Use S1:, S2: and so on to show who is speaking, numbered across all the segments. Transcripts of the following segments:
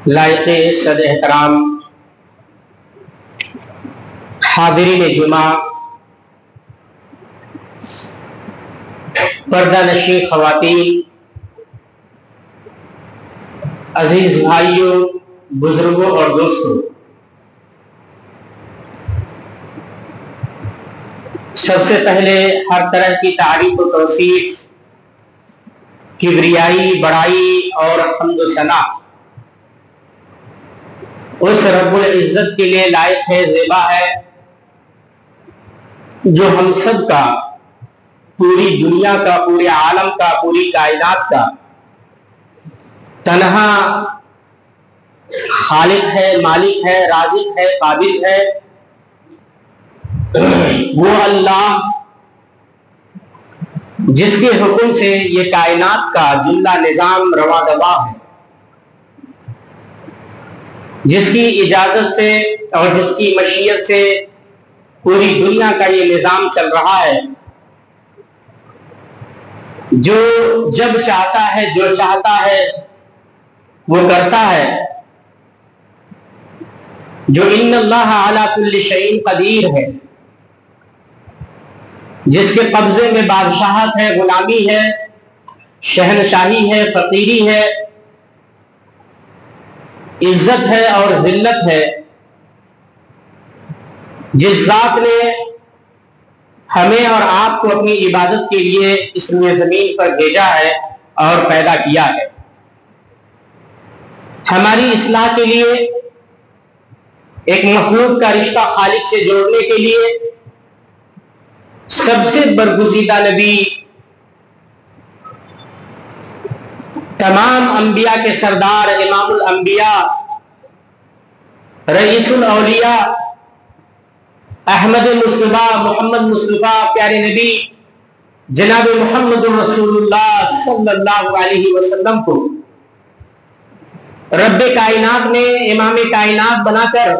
S1: لائق صد احترام حاضرین جمعہ، پردہ نشین خواتین، عزیز بھائیوں، بزرگوں اور دوستوں، سب سے پہلے ہر طرح کی تعریف و توصیف، کبریائی، بڑائی اور حمد و ثنا اس رب العزت کے لیے لائق ہے، زیبا ہے، جو ہم سب کا، پوری دنیا کا، پورے عالم کا، پوری کائنات کا تنہا خالق ہے، مالک ہے، رازق ہے، قابض ہے۔ وہ اللہ جس کے حکم سے یہ کائنات کا جملہ نظام رواں دواں ہے، جس کی اجازت سے اور جس کی مشیت سے پوری دنیا کا یہ نظام چل رہا ہے، جو جب چاہتا ہے، جو چاہتا ہے وہ کرتا ہے، جو ان اللہ علی کل شیء قدیر ہے، جس کے قبضے میں بادشاہت ہے، غلامی ہے، شہنشاہی ہے، فقیری ہے، عزت ہے اور ذلت ہے، جس ذات نے ہمیں اور آپ کو اپنی عبادت کے لیے اس روئے زمین پر بھیجا ہے اور پیدا کیا ہے، ہماری اصلاح کے لیے، ایک مخلوق کا رشتہ خالق سے جوڑنے کے لیے، سب سے برگزیدہ نبی، تمام انبیاء کے سردار، امام الانبیاء، رئیس الاولیاء، احمد مصطفیٰ، محمد مصطفیٰ، پیارے نبی جناب محمد رسول اللہ صلی اللہ علیہ وسلم کو رب کائنات نے امام کائنات بنا کر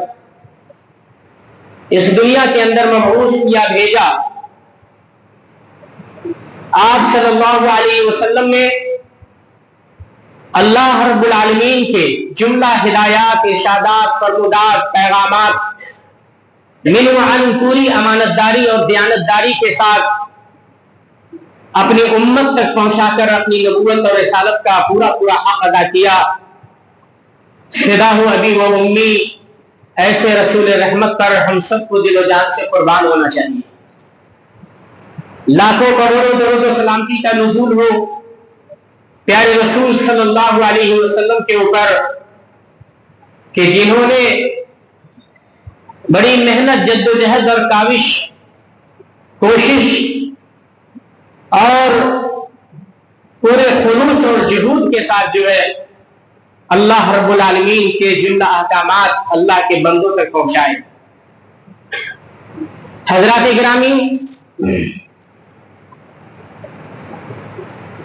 S1: اس دنیا کے اندر مبعوث کیا، بھیجا۔ آپ صلی اللہ علیہ وسلم نے اللہ رب العالمین کے جملہ ہدایات، ارشادات، فرمودات، پیغامات من وعن پوری امانت داری اور دیانت داری کے ساتھ اپنی امت تک پہنچا کر اپنی نبوت اور رسالت کا پورا حق ادا کیا۔ فدا ہو ابی و امی، ایسے رسول رحمت پر ہم سب کو دل و جان سے قربان ہونا چاہیے۔ لاکھوں کروڑوں درود و سلامتی کا نزول ہو پیارے رسول صلی اللہ علیہ وسلم کے اوپر، کہ جنہوں نے بڑی محنت، جد و جہد اور کاوش، کوشش اور پورے خلوص اور جہود کے ساتھ جو ہے اللہ رب العالمین کے جملہ احکامات اللہ کے بندوں تک پہنچائے۔ حضرات گرامی،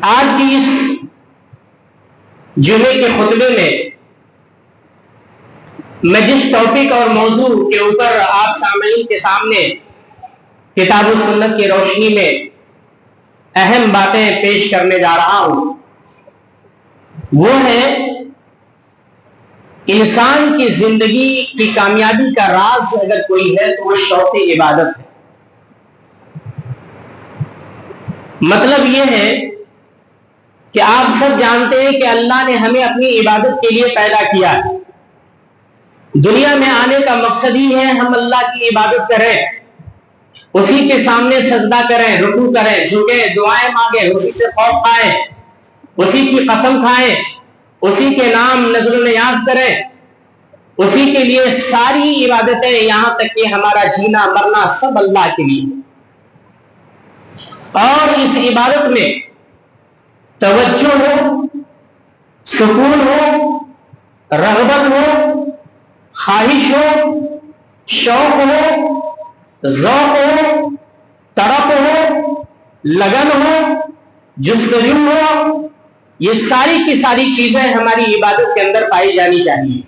S1: آج کی اس جمعے کے خطبے میں میں جس ٹاپک اور موضوع کے اوپر آپ سامعین کے سامنے کتاب و سنت کی روشنی میں اہم باتیں پیش کرنے جا رہا ہوں، وہ ہے انسان کی زندگی کی کامیابی کا راز اگر کوئی ہے تو وہ شوق عبادت ہے۔ مطلب یہ ہے کہ آپ سب جانتے ہیں کہ اللہ نے ہمیں اپنی عبادت کے لیے پیدا کیا ہے۔ دنیا میں آنے کا مقصد ہی ہے ہم اللہ کی عبادت کریں، اسی کے سامنے سجدہ کریں، رکوع کریں، جھکیں، دعائیں مانگیں، اسی سے خوف کھائیں، اسی کی قسم کھائیں، اسی کے نام نظر و نیاز کریں، اسی کے لیے ساری عبادتیں، یہاں تک کہ ہمارا جینا مرنا سب اللہ کے لیے۔ اور اس عبادت میں توجہ ہو، سکون ہو، رغبت ہو، خواہش ہو، شوق ہو، ذوق ہو، طرب ہو، لگن ہو، جستجو ہو، یہ ساری کی ساری چیزیں ہماری عبادت کے اندر پائی جانی چاہیے۔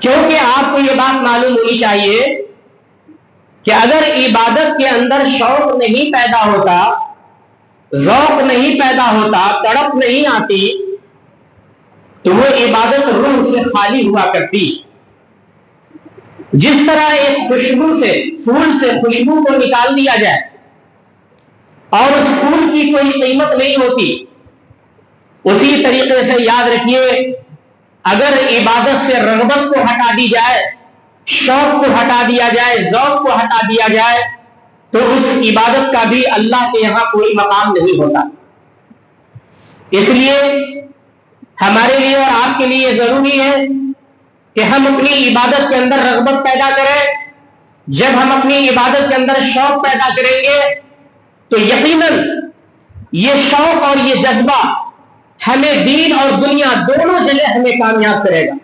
S1: کیونکہ آپ کو یہ بات معلوم ہونی چاہیے کہ اگر عبادت کے اندر شوق نہیں پیدا ہوتا ذوق نہیں پیدا ہوتا، تڑپ نہیں آتی، تو وہ عبادت روح سے خالی ہوا کرتی۔ جس طرح ایک خوشبو سے، پھول سے خوشبو کو نکال دیا جائے اور اس پھول کی کوئی قیمت نہیں ہوتی، اسی طریقے سے یاد رکھیے اگر عبادت سے رغبت کو ہٹا دی جائے، شوق کو ہٹا دیا جائے، ذوق کو ہٹا دیا جائے، تو اس عبادت کا بھی اللہ کے یہاں کوئی مقام نہیں ہوتا۔ اس لیے ہمارے لیے اور آپ کے لیے ضروری ہے کہ ہم اپنی عبادت کے اندر رغبت پیدا کریں۔ جب ہم اپنی عبادت کے اندر شوق پیدا کریں گے تو یقیناً یہ شوق اور یہ جذبہ ہمیں دین اور دنیا دونوں جگہ ہمیں کامیاب کرے گا۔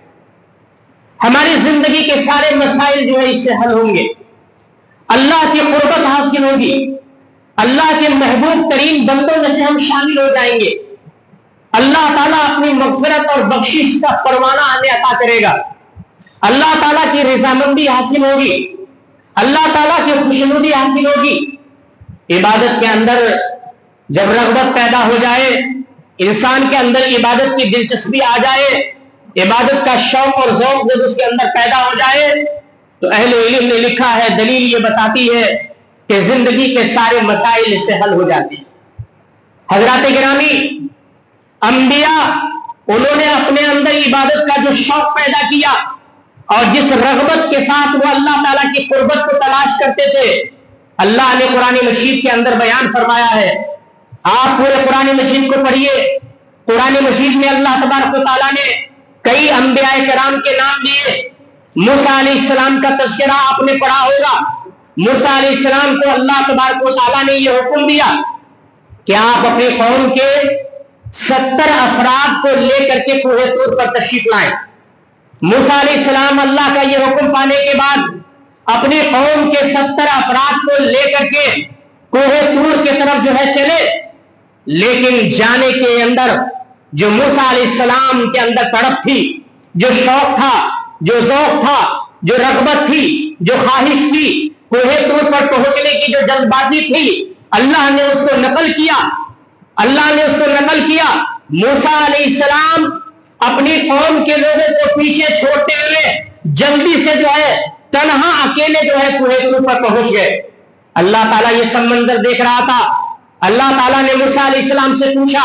S1: ہماری زندگی کے سارے مسائل جو ہے اس سے حل ہوں گے، اللہ کی قربت حاصل ہوگی، اللہ کے محبوب ترین بندوں میں سے ہم شامل ہو جائیں گے، اللہ تعالیٰ اپنی مغفرت اور بخشش کا پروانہ ہمیں عطا کرے گا، اللہ تعالیٰ کی رضامندی حاصل ہوگی، اللہ تعالیٰ کی خوشنودی حاصل ہوگی۔ عبادت کے اندر جب رغبت پیدا ہو جائے، انسان کے اندر عبادت کی دلچسپی آ جائے، عبادت کا شوق اور ذوق جب اس کے اندر پیدا ہو جائے، تو اہل علم نے لکھا ہے، دلیل یہ بتاتی ہے کہ زندگی کے سارے مسائل اس سے حل ہو جاتے ہیں۔ حضرات گرامی، انبیاء انہوں نے اپنے اندر عبادت کا جو شوق پیدا کیا اور جس رغبت کے ساتھ وہ اللہ تعالیٰ کی قربت کو تلاش کرتے تھے، اللہ نے قرآن مجید کے اندر بیان فرمایا ہے۔ آپ پورے قرآن مجید کو پڑھیے، قرآن مجید میں اللہ تبارک و تعالیٰ نے کئی انبیاء کرام کے نام دیے۔ موسیٰ علیہ السلام کا تذکرہ آپ نے پڑھا ہوگا۔ موسیٰ علیہ السلام کو اللہ تبارک و تعالیٰ نے یہ حکم دیا کہ آپ اپنے قوم کے 70 افراد کو لے کر کے کوہ طور پر تشریف لائیں۔ موسیٰ علیہ السلام اللہ کا یہ حکم پانے کے بعد اپنے قوم کے 70 افراد کو لے کر کے کوہ طور کی طرف جو ہے چلے، لیکن جانے کے اندر جو موسیٰ علیہ السلام کے اندر تڑپ تھی، جو شوق تھا، جو ذوق تھا، جو رغبت تھی، جو خواہش تھی، کوہ طور پر پہنچنے کی جو جلد بازی تھی، اللہ نے اس کو نقل کیا، اللہ نے اس کو نقل کیا۔ موسیٰ علیہ السلام اپنی قوم کے لوگوں کو پیچھے چھوڑتے ہوئے جلدی سے جو ہے تنہا اکیلے جو ہے کوہ طور پر پہنچ گئے۔ اللہ تعالیٰ یہ سب منظر دیکھ رہا تھا۔ اللہ تعالیٰ نے موسیٰ علیہ السلام سے پوچھا،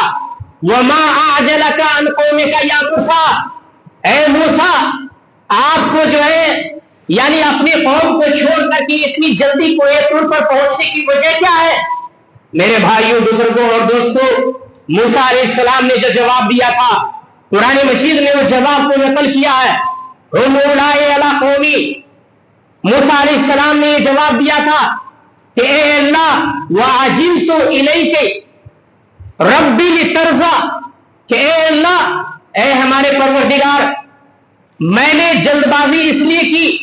S1: وَمَا أَعْجَلَكَ عَنْ قَوْمِكَ يَا موسیٰ، اے موسیٰ آپ کو جو ہے یعنی اپنی قوم کو چھوڑ کر کے اتنی جلدی کوہ طور پر پہنچنے کی وجہ کیا ہے؟ میرے بھائیوں، بزرگوں اور دوستوں، موسیٰ علیہ السلام نے جو جواب دیا تھا، قرآن مجید نے وہ جواب کو نقل کیا ہے۔ هُمْ أُولَٰئِكَ عَلَىٰ قَوْمِي، موسیٰ علیہ السلام نے یہ جواب دیا تھا کہ اے اللہ، وَعَجِلْتُ إِلَيْكَ رَبِّ لِتَرْضَىٰ، کہ اے اللہ، اے ہمارے پروردگار، میں نے جلد بازی اس لیے کی،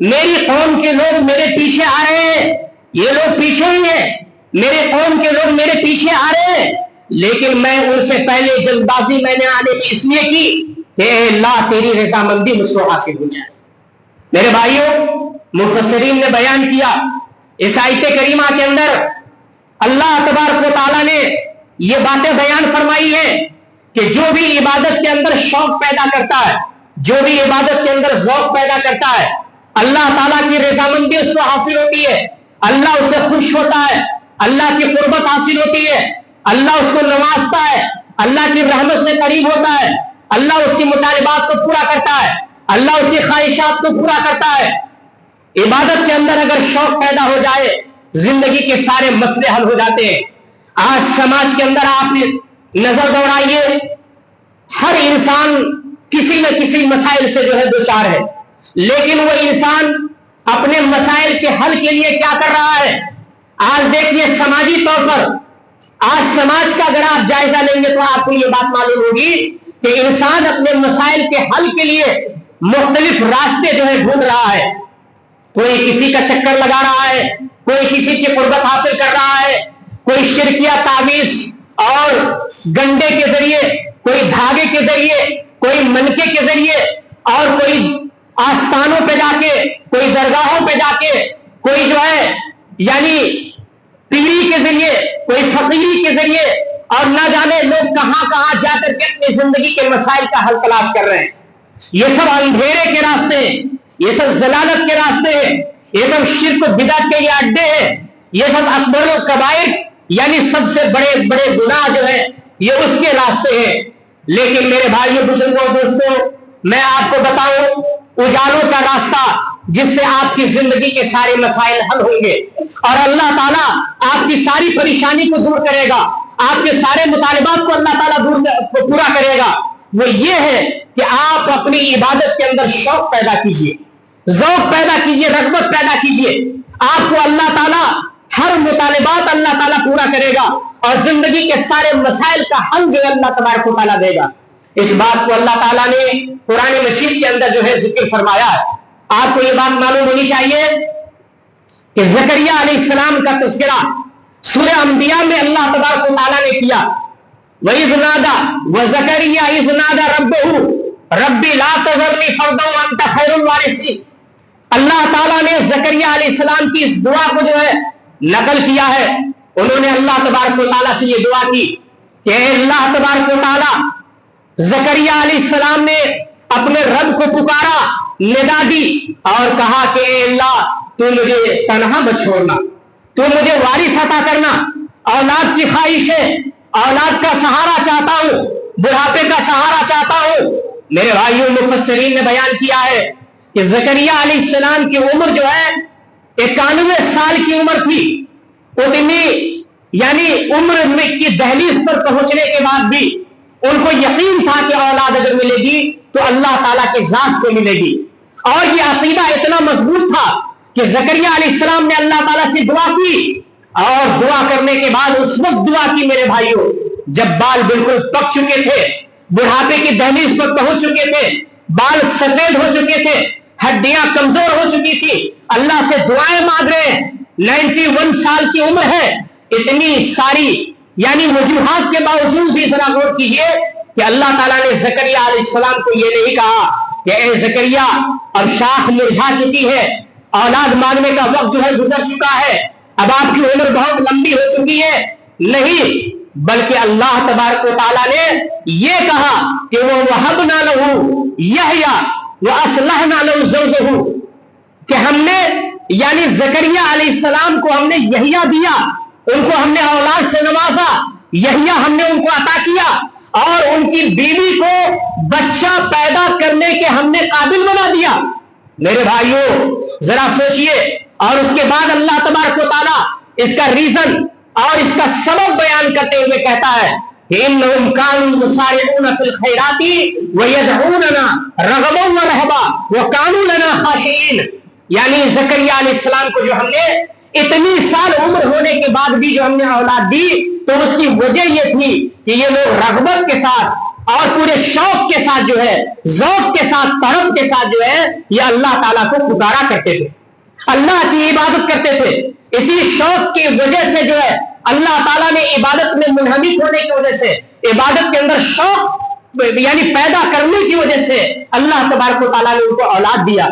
S1: میری قوم کے لوگ میرے پیچھے آ رہے ہیں، یہ لوگ پیچھے ہی ہیں، میرے قوم کے لوگ میرے پیچھے آ رہے ہیں، لیکن میں ان سے پہلے جلد بازی میں نے آنے کی اس لیے کی کہ اے اللہ تیری رضامندی مجھ کو حاصل ہو جائے۔ میرے بھائیوں، مفسرین نے بیان کیا اس آیت کریمہ کے اندر اللہ تبارک و تعالیٰ نے یہ باتیں بیان فرمائی ہیں کہ جو بھی عبادت کے اندر شوق پیدا کرتا ہے، جو بھی عبادت کے اندر ذوق پیدا کرتا ہے، اللہ تعالیٰ کی رضامندی اس کو حاصل ہوتی ہے، اللہ اس سے خوش ہوتا ہے، اللہ کی قربت حاصل ہوتی ہے، اللہ اس کو نوازتا ہے، اللہ کی رحمت سے قریب ہوتا ہے، اللہ اس کی مطالبات کو پورا کرتا ہے، اللہ اس کی خواہشات کو پورا کرتا ہے۔ عبادت کے اندر اگر شوق پیدا ہو جائے، زندگی کے سارے مسئلے حل ہو جاتے ہیں۔ آج سماج کے اندر آپ نے نظر دوڑائیے، ہر انسان کسی نہ کسی مسائل سے جو ہے دوچار ہے، لیکن وہ انسان اپنے مسائل کے حل کے لیے کیا کر رہا ہے؟ آج دیکھیے سماجی طور پر، آج سماج کا اگر آپ جائزہ لیں گے تو آپ کو یہ بات معلوم ہوگی کہ انسان اپنے مسائل کے حل کے لیے مختلف راستے جو ہے ڈھونڈ رہا ہے۔ کوئی کسی کا چکر لگا رہا ہے، کوئی کسی کی قربت حاصل کر رہا ہے، کوئی شرکیہ تعویذ اور گنڈے کے ذریعے، کوئی دھاگے کے ذریعے، کوئی منکے کے ذریعے، اور کوئی آستانوں پہ جا کے، کوئی درگاہوں پہ جا کے، کوئی جو ہے یعنی پیری کے ذریعے، کوئی فقیری کے ذریعے، اور نہ جانے لوگ کہاں کہاں جا کر کے اپنی زندگی کے مسائل کا حل تلاش کر رہے ہیں۔ یہ سب اندھیرے کے راستے ہیں، یہ سب ضلالت کے راستے ہیں، یہ سب شرک و بدعت کے یہ اڈے ہیں، یہ سب اکبر الکبائر یعنی سب سے بڑے بڑے گناہ جو ہے یہ اس کے راستے ہیں۔ لیکن میرے بھائیوں بزرگوں دوستوں، میں آپ کو بتاؤں اجالوں کا راستہ جس سے آپ کی زندگی کے سارے مسائل حل ہوں گے اور اللہ تعالیٰ آپ کی ساری پریشانی کو دور کرے گا، آپ کے سارے مطالبات کو اللہ تعالیٰ پورا کرے گا، وہ یہ ہے کہ آپ اپنی عبادت کے اندر شوق پیدا کیجئے، ذوق پیدا کیجئے، رغبت پیدا کیجئے۔ آپ کو اللہ تعالیٰ ہر مطالبات اللہ تعالیٰ پورا کرے گا اور زندگی کے سارے مسائل کا حل جو ہے اللہ تبارک و تعالیٰ دے گا۔ اس بات کو اللہ تعالیٰ نے قرآن مجید کے اندر جو ہے ذکر فرمایا ہے۔ آپ کو یہ بات معلوم ہونی چاہیے کہ زکریا علیہ السلام کا تذکرہ سورہ انبیاء میں اللہ تبارک و تعالیٰ نے کیا۔ وَإِذْ نَادَى وَزَكَرِيَّا إِذْ نَادَى رَبَّهُ رَبِّ لَا تَذَرْنِي فَرْدًا وَأَنْتَ خَيْرُ الْوَارِثِينَ۔ اللہ تعالیٰ نے زکریا علیہ السلام کی اس دعا کو جو ہے نقل کیا ہے۔ انہوں نے اللہ تبارک و تعالیٰ سے یہ دعا کی کہ اے اللہ تبارک و تعالیٰ، زکریا علیہ السلام نے اپنے رب کو پکارا، ندا دی اور کہا کہ اے اللہ تو مجھے تنہا مت چھوڑنا، تو مجھے وارث عطا کرنا، اولاد کی خواہش ہے، اولاد کا سہارا چاہتا ہوں، بڑھاپے کا سہارا چاہتا ہوں۔ میرے بھائیوں مفسرین نے بیان کیا ہے کہ زکریا علیہ السلام کی عمر جو ہے 91 سال کی عمر تھی۔ اتنی یعنی عمر کی دہلیز پر پہنچنے کے بعد بھی ان کو یقین تھا کہ اولاد اگر ملے گی تو اللہ تعالیٰ کی ذات سے ملے گی، اور یہ عقیدہ اتنا مضبوط تھا کہ زکریا علیہ السلام نے اللہ تعالیٰ سے دعا کی، اور دعا کرنے کے بعد اس وقت دعا کی میرے بھائیوں جب بال بالکل پک چکے تھے، بڑھاپے کی دہلیز پر پہنچ چکے تھے، بال سفید ہو چکے تھے، ہڈیاں کمزور ہو چکی تھی، اللہ سے دعائیں مانگ رہے ہیں، 91 سال کی عمر ہے۔ اتنی ساری یعنی وجوہات کے باوجود بھی ذرا غور کیجئے کہ اللہ تعالیٰ نے زکریا علیہ السلام کو یہ نہیں کہا کہ اے زکریا اب شاخ مرجھا چکی ہے، اولاد مانگنے کا وقت جو ہے گزر چکا ہے، اب آپ کی عمر بہت لمبی ہو چکی ہے، نہیں، بلکہ اللہ تبارک و تعالیٰ نے یہ کہا کہ وہ وَهَبْنَا لَهُ يَحْيَىٰ وَأَصْلَحْنَا لَهُ زَوْجَهُ، کہ ہم نے یعنی زکریا علیہ السلام کو ہم نے یحییٰ دیا، ان کو ہم نے اولاد سے نوازا، یحییٰ ہم نے ان کو عطا کیا، اور ان کی بیوی کو بچہ پیدا کرنے کے ہم نے قابل بنا دیا۔ میرے بھائیوں ذرا سوچئے، اور اس کے بعد اللہ تبارک و تعالیٰ اس کا ریزن اور اس کا سبب بیان کرتے ہوئے کہتا ہے کہ انہم کانوا یسارعون فی الخیرات ویدعوننا رغبا ورہبا وکانوا لنا خاشعین، یعنی زکریا علیہ السلام کو جو ہم نے اتنی سال عمر ہونے کے بعد بھی جو ہم نے اولاد دی تو اس کی وجہ یہ تھی کہ یہ لوگ رغبت کے ساتھ اور پورے شوق کے ساتھ جو ہے، ذوق کے ساتھ، طرب کے ساتھ جو ہے یہ اللہ تعالیٰ کو پکارا کرتے تھے، اللہ کی عبادت کرتے تھے۔ اسی شوق کی وجہ سے جو ہے اللہ تعالیٰ نے عبادت میں منہمک ہونے کی وجہ سے، عبادت کے اندر شوق یعنی پیدا کرنے کی وجہ سے اللہ تبارک و تعالیٰ نے ان کو اولاد دیا۔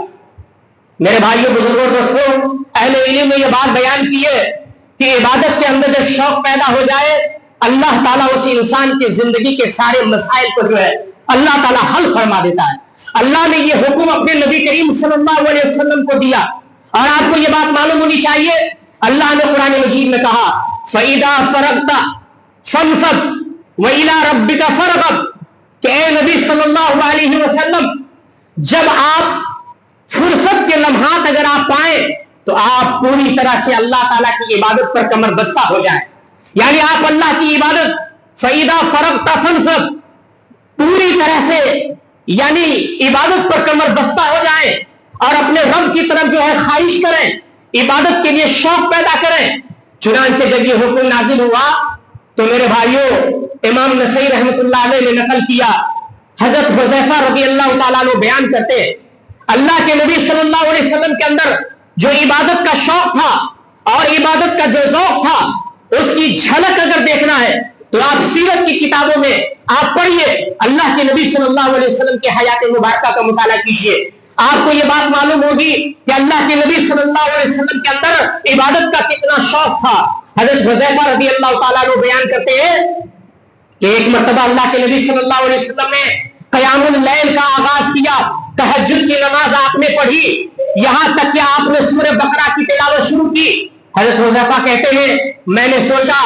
S1: میرے بھائیوں بزرگوں دوستوں، اہل علم نے یہ بات بیان کی ہے کہ عبادت کے اندر جب شوق پیدا ہو جائے اللہ تعالیٰ اس انسان کی زندگی کے سارے مسائل کو جو ہے اللہ تعالیٰ حل فرما دیتا ہے۔ اللہ نے یہ حکم اپنے نبی کریم صلی اللہ علیہ وسلم کو دیا، اور آپ کو یہ بات معلوم ہونی چاہیے اللہ نے قرآن مجید میں کہا فَإِذَا فَرَغْتَ فَانصَبْ وَإِلَىٰ رَبِّكَ فَارْغَب، کہ اے نبی صلی اللہ علیہ وسلم جب آپ فرصت کے لمحات اگر آپ پائیں تو آپ پوری طرح سے اللہ تعالیٰ کی عبادت پر کمر بستہ ہو جائیں، یعنی آپ اللہ کی عبادت فَإِذَا فَرَغْتَ فَانصَبْ پوری طرح سے یعنی عبادت پر کمر بستہ ہو جائیں اور اپنے رب کی طرف جو ہے خواہش کریں، عبادت کے لیے شوق پیدا کریں۔ چنانچہ جب یہ حکم نازل ہوا تو میرے بھائیوں امام نسائی رحمۃ اللہ علیہ نے نقل کیا، حضرت حذیفہ رضی اللہ تعالیٰ عنہ بیان کرتے اللہ کے نبی صلی اللہ علیہ وسلم کے اندر جو عبادت کا شوق تھا اور عبادت کا جو ذوق تھا اس کی جھلک اگر دیکھنا ہے تو آپ سیرت کی کتابوں میں آپ پڑھیے، اللہ کے نبی صلی اللہ علیہ وسلم کے حیات مبارکہ کا مطالعہ کیجیے، آپ کو یہ بات معلوم ہوگی کہ اللہ کے نبی صلی اللہ علیہ وسلم کے اندر عبادت کا کتنا شوق تھا حضرت حذیفہ رضی اللہ تعالیٰ عنہ بیان کرتے ہیں کہ ایک مرتبہ اللہ کے نبی صلی اللہ علیہ وسلم نے قیام اللیل کا آغاز کیا، تہجد کی نماز آپ نے پڑھی، یہاں تک کہ آپ نے سورہ بقرہ کی تلاوت شروع کی۔ حضرت حذیفہ کہتے ہیں میں نے سوچا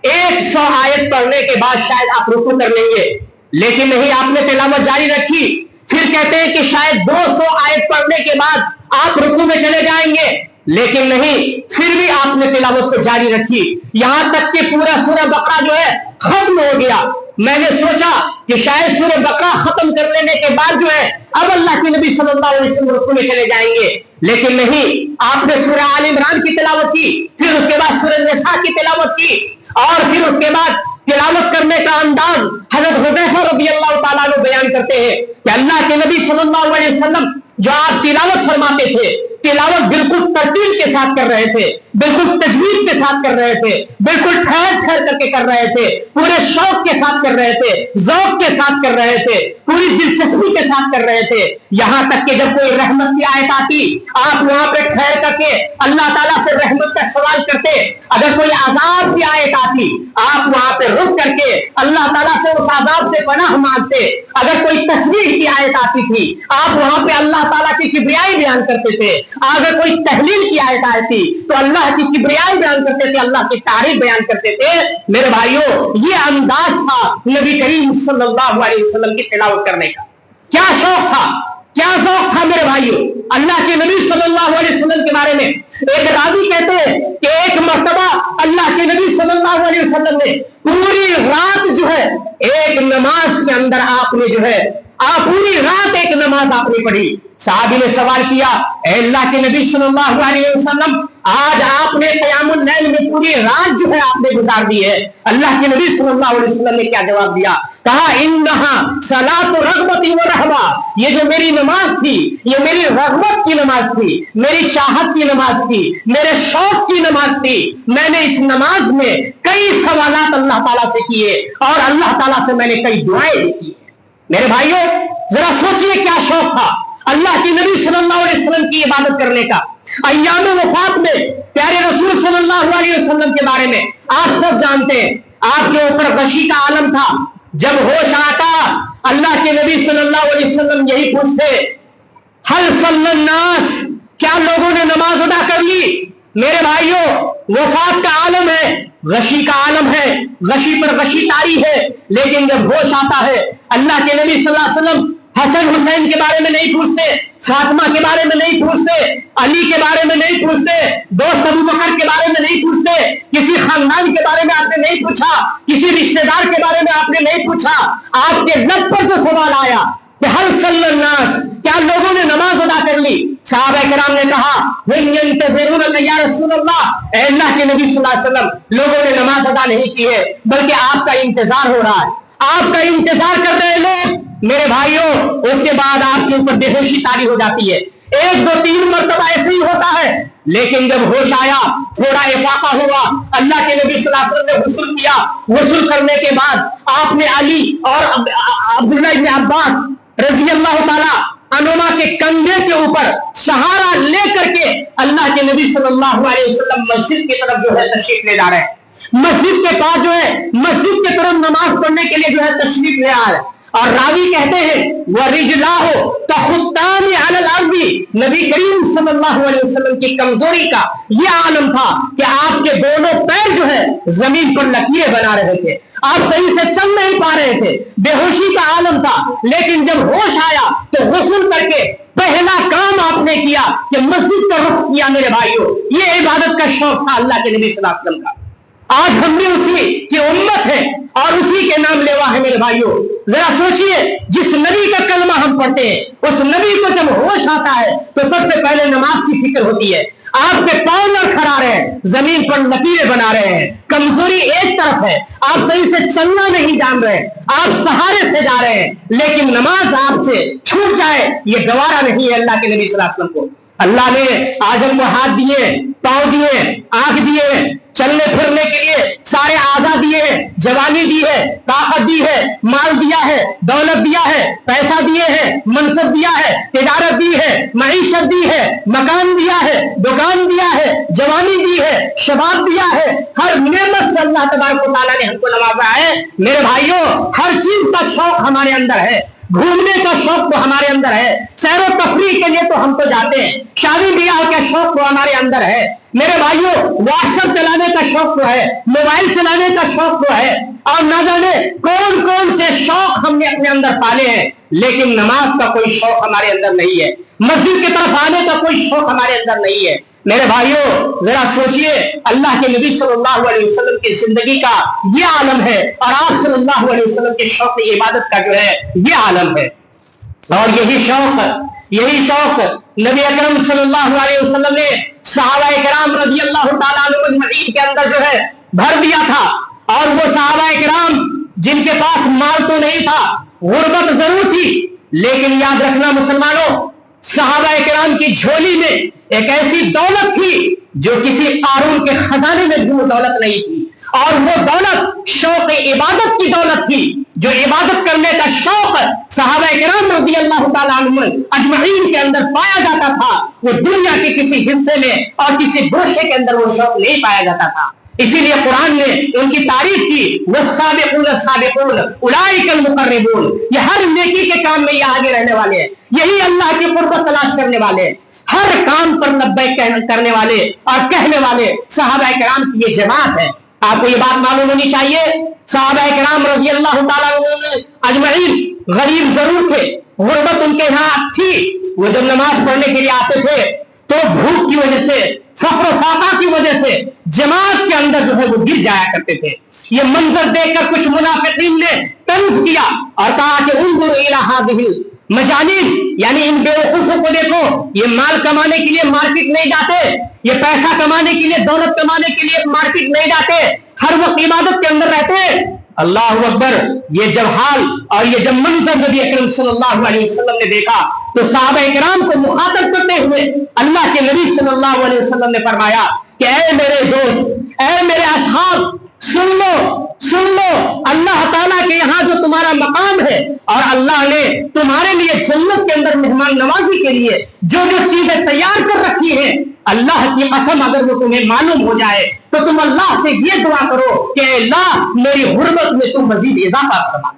S1: 100 آیت پڑھنے کے بعد شاید آپ رکوع کر لیں گے، لیکن نہیں، آپ نے تلاوت جاری رکھی۔ پھر کہتے ہیں کہ شاید 200 آیت پڑھنے کے بعد آپ رکوع میں چلے جائیں گے، لیکن نہیں، پھر بھی آپ نے تلاوت کو جاری رکھی، یہاں تک کہ پورا سورہ بقرہ جو ہے ختم ہو گیا۔ میں نے سوچا کہ شاید سورہ بقرہ ختم کر لینے کے بعد جو ہے اب اللہ کے نبی صلی اللہ علیہ وسلم رکوع میں چلے جائیں گے، لیکن نہیں، آپ نے سورہ آل عمران کی تلاوت کی، پھر اس کے بعد سورہ نساء کی تلاوت کی، اور پھر اس کے بعد تلاوت کرنے کا انداز حضرت حذیفہ رضی اللہ تعالیٰ عنہ بیان کرتے ہیں کہ اللہ کے نبی صلی اللہ علیہ وسلم جو آپ تلاوت فرماتے تھے، تلاوت بالکل ترتیل کے ساتھ کر رہے تھے، بالکل تجوید کے ساتھ کر رہے تھے، بالکل ٹھہر ٹھہر کر کے کر رہے تھے، پورے شوق کے ساتھ کر رہے تھے، ذوق کے ساتھ کر رہے تھے، پوری دلچسپی کے ساتھ کر رہے تھے، یہاں تک کہ جب کوئی رحمت کی آیت آتی آپ وہاں پہ ٹھہر کر کے اللہ تعالیٰ سے رحمت کا سوال کرتے، اگر کوئی عذاب کی آیت آتی آپ وہاں پہ رک کر کے اللہ تعالیٰ سے اس عذاب سے پناہ مانگتے، اگر کوئی تسبیح کی آیت آتی تھی آپ وہاں پہ اللہ تعالیٰ کی کبریائی بیان کرتے تھے، اگر کوئی تحلیل کی آیت آتی تو اللہ کی کبریائی بیان کرتے تھے، اللہ کی تعریف بیان کرتے تھے۔ میرے بھائیوں، یہ انداز تھا نبی کریم صلی اللہ علیہ وسلم کی تلاوت کرنے کا۔ کیا شوق تھا، کیا ذوق تھا میرے بھائیوں۔ اللہ کے نبی صلی اللہ علیہ وسلم کے بارے میں ایک راوی کہتے ہیں کہ ایک مرتبہ اللہ کے نبی صلی اللہ علیہ وسلم نے پوری رات جو ہے ایک نماز کے اندر آپ نے جو ہے پوری رات ایک نماز آپ نے پڑھی۔ صحابی نے سوال کیا، اے اللہ کے نبی صلی اللہ علیہ وسلم، آج آپ نے قیام اللیل میں پوری رات جو ہے آپ نے گزار دی ہے۔ اللہ کے نبی صلی اللہ علیہ وسلم نے کیا جواب دیا؟ کہا انہا صلاۃ رغبت و رہبہ، یہ جو میری نماز تھی یہ میری رغبت کی نماز تھی، میری چاہت کی نماز تھی، میرے شوق کی نماز تھی۔ میں نے اس نماز میں کئی سوالات اللہ تعالیٰ سے کیے اور اللہ تعالیٰ سے میں نے کئی دعائیں بھی کی۔ میرے بھائیوں، ذرا سوچئے کیا شوق تھا اللہ کے نبی صلی اللہ علیہ وسلم کی عبادت کرنے کا۔ ایام وفات میں پیارے رسول صلی اللہ علیہ وسلم کے بارے میں آپ سب جانتے ہیں، آپ کے اوپر غشی کا عالم تھا۔ جب ہوش آتا اللہ کے نبی صلی اللہ علیہ وسلم یہی پوچھتے، حل صلی الناس، کیا لوگوں نے نماز ادا کر لی؟ میرے بھائیوں، وفات کا عالم ہے، غشی کا عالم ہے، غشی پر غشی طاری ہے، لیکن جب ہوش آتا ہے اللہ کے نبی صلی اللہ علیہ وسلم حسن حسین کے بارے میں نہیں پوچھتے، فاطمہ کے بارے میں نہیں پوچھتے، علی کے بارے میں نہیں پوچھتے، دوست ابو بکر کے بارے میں نہیں پوچھتے، کسی خاندان کے بارے میں آپ نے نہیں پوچھا، کسی رشتہ دار کے بارے میں آپ نے نہیں پوچھا، آپ کے لب پر جو سوال آیا کہ حل صلی الناس، کیا لوگوں نے نماز ادا کر لی؟ صحابہ کرام نے کہا ہم ينتظرونك یا رسول اللہ، اے اللہ کے نبی صلی اللہ علیہ وسلم، لوگوں نے نماز ادا نہیں کی ہے بلکہ آپ کا انتظار ہو رہا ہے، آپ کا انتظار کر رہے لوگ۔ میرے بھائیوں، اس کے بعد آپ کے اوپر بے ہوشی طاری ہو جاتی ہے، 1 2 3 مرتبہ ایسے ہی ہوتا ہے، لیکن جب ہوش آیا، تھوڑا افاقہ ہوا، اللہ کے نبی صلی اللہ علیہ وسلم نے غسل کیا، غسل کرنے کے بعد آپ نے علی اور عبداللہ ابن عباس رضی اللہ تعالی عنہما کے کندھے کے اوپر سہارا لے کر کے اللہ کے نبی صلی اللہ علیہ وسلم مسجد کی طرف جو ہے تشریف لے جا رہے ہیں، مسجد کے پاس جو ہے مسجد کی طرف نماز پڑھنے کے لیے جو ہے تشریف لے آ رہے ہیں، اور راوی کہتے ہیں وَرِجْلَاهُ تَخُطَّانِ عَلَى الْأَرْضِ، نبی کریم صلی اللہ علیہ وسلم کی کمزوری کا یہ عالم تھا کہ آپ کے دونوں پیر جو ہے زمین پر لکیریں بنا رہے تھے، آپ صحیح سے چل نہیں پا رہے تھے، بے ہوشی کا عالم تھا، لیکن جب ہوش آیا تو غسل کر کے پہلا کام آپ نے کیا کہ مسجد کا رخ کیا۔ میرے بھائیوں، یہ عبادت کا شوق تھا اللہ کے نبی صلی اللہ علیہ وسلم کا۔ آج ہم بھی اسی کی امت ہے اور اسی کے نام لیوا ہے۔ میرے بھائیوں، ذرا سوچئے، جس نبی کا کلمہ ہم پڑھتے ہیں اس نبی کو جب ہوش آتا ہے تو سب سے پہلے نماز کی فکر ہوتی ہے، آپ کے پاؤں نہ کھڑا رہے ہیں، زمین پر لکیریں بنا رہے ہیں، کمزوری ایک طرف ہے، آپ صحیح سے چلنا نہیں جان رہے، آپ سہارے سے جا رہے ہیں، لیکن نماز آپ سے چھوٹ جائے یہ گوارا نہیں ہے اللہ کے نبی صلی اللہ علیہ وسلم کو۔ اللہ نے آج ہم کو ہاتھ دیے، پاؤں دیے، آنکھ دیے، چلنے پھرنے کے لیے سارے اعضاء دیے ہیں، جوانی دی ہے، طاقت دی ہے، مال دیا ہے، دولت دیا ہے، پیسہ دیے ہیں، منصب دیا ہے، تجارت دی ہے، معیشت دی ہے، مکان دیا ہے، دکان دیا ہے، جوانی دی ہے، شباب دیا ہے، ہر نعمت سے اللہ تبارک و تعالیٰ نے ہم کو نوازا ہے۔ میرے بھائیوں، ہر چیز کا شوق ہمارے اندر ہے، گھومنے کا شوق تو ہمارے اندر ہے، سیر و تفریح کے لیے تو ہم تو جاتے ہیں، شادی بیاہ کا شوق تو ہمارے اندر ہے۔ میرے بھائیوں، واٹس ایپ چلانے کا شوق تو ہے، موبائل چلانے کا شوق تو ہے، اور نہ جانے کون کون سے شوق ہم نے اپنے اندر پالے ہیں، لیکن نماز کا کوئی شوق ہمارے اندر نہیں ہے، مسجد کی طرف آنے کا کوئی شوق ہمارے اندر نہیں ہے۔ میرے بھائیوں، ذرا سوچئے، اللہ کے نبی صلی اللہ علیہ وسلم کی زندگی کا یہ عالم ہے، اور آپ صلی اللہ علیہ وسلم کے شوق عبادت کا جو ہے یہ عالم ہے، اور یہی شوق نبی اکرم صلی اللہ علیہ وسلم نے صحابہ کرام رضی اللہ تعالیٰ عنہ اجمعین کے اندر جو ہے بھر دیا تھا۔ اور وہ صحابہ کرام جن کے پاس مال تو نہیں تھا، غربت ضرور تھی، لیکن یاد رکھنا مسلمانوں، صحابہ کرام کی جھولی میں ایک ایسی دولت تھی جو کسی قارون کے خزانے میں بھی وہ دولت نہیں تھی، اور وہ دولت شوق عبادت کی دولت تھی، جو عبادت کرنے کا شوق صحابہ کرام رضی اللہ تعالیٰ عنہ اجمعین کے اندر پایا جاتا تھا، وہ دنیا کے کسی حصے میں اور کسی گوشے کے اندر وہ شوق نہیں پایا جاتا تھا۔ اسی لیے قرآن نے ان کی تعریف کی، والسابقون السابقون اولئک المقربون، یہ ہر نیکی کے کام میں یہ آگے رہنے والے ہیں، یہی اللہ کی قربت تلاش کرنے والے ہیں، ہر کام پر لبیک کرنے والے اور کہنے والے صحابہ کرام کی یہ جماعت ہے۔ آپ کو یہ بات معلوم ہونی چاہیے، صحابہ کرام رضی اللہ تعالیٰ عنہ اجمعین غریب ضرور تھے، غربت ان کے یہاں تھی، وہ جب نماز پڑھنے کے لیے آتے تھے تو بھوک کی وجہ سے، فقر و فاقہ کی وجہ سے جماعت کے اندر جو ہے وہ گر جایا کرتے تھے۔ یہ منظر دیکھ کر کچھ منافقین نے طنز کیا اور کہا کہ انظر الی ھذہ مجانین، یعنی ان بیوقوفوں کو دیکھو، یہ مال کمانے کے لیے مارکیٹ نہیں جاتے، یہ پیسہ کمانے کے لیے، دولت کمانے کے لیے مارکیٹ نہیں جاتے، ہر وقت عبادت کے اندر رہتے ہیں۔ اللہ اکبر! یہ جب حال اور یہ جب منظر نبی اکرم صلی اللہ علیہ وسلم نے دیکھا تو صحابہ کرام کو مخاطب کرتے ہوئے اللہ کے نبی صلی اللہ علیہ وسلم نے فرمایا کہ اے میرے دوست، اے میرے اصحاب، سن لو، اللہ تعالیٰ کے یہاں جو تمہارا مقام ہے، اور اللہ نے تمہارے لیے جنت کے اندر مہمان نوازی کے لیے جو جو چیزیں تیار کر رکھی ہیں، اللہ کی قسم اگر وہ تمہیں معلوم ہو جائے تو تم اللہ سے یہ دعا کرو کہ اے اللہ میری غربت میں تم مزید اضافہ فرما دے،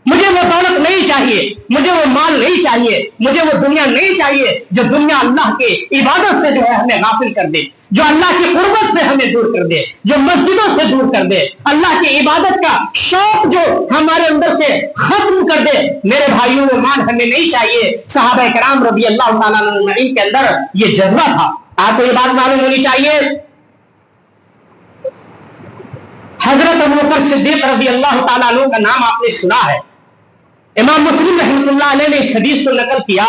S1: مجھے وہ دولت نہیں چاہیے، مجھے وہ مال نہیں چاہیے، مجھے وہ دنیا نہیں چاہیے جو دنیا اللہ کے عبادت سے جو ہے ہمیں غافل کر دے، جو اللہ کی قربت سے ہمیں دور کر دے، جو مسجدوں سے دور کر دے، اللہ کی عبادت کا شوق جو ہمارے اندر سے ختم کر دے۔ میرے بھائیوں، وہ مال ہمیں نہیں چاہیے۔ صحابہ کرام رضی اللہ تعالیٰ عنہ کے اندر یہ جذبہ تھا۔ آپ کو یہ بات معلوم ہونی چاہیے، حضرت ابوبکر صدیق رضی اللہ تعالیٰ عنہ کا نام آپ نے سنا ہے، امام مسلم رحمۃ اللہ علیہ نے اس حدیث کو نقل کیا۔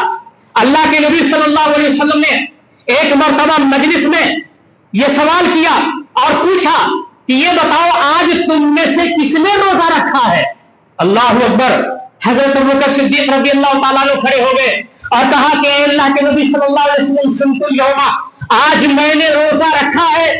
S1: اللہ کے نبی صلی اللہ علیہ وسلم نے ایک مرتبہ مجلس میں یہ سوال کیا اور پوچھا کہ یہ بتاؤ آج تم میں سے کس نے روزہ رکھا ہے؟ اللہ اکبر! حضرت ابوبکر صدیق رضی اللہ تعالیٰ عنہ کھڑے ہو گئے اور کہا کہ اے اللہ کے نبی صلی اللہ علیہ وسلم، سنت الیوم، آج میں نے روزہ رکھا ہے۔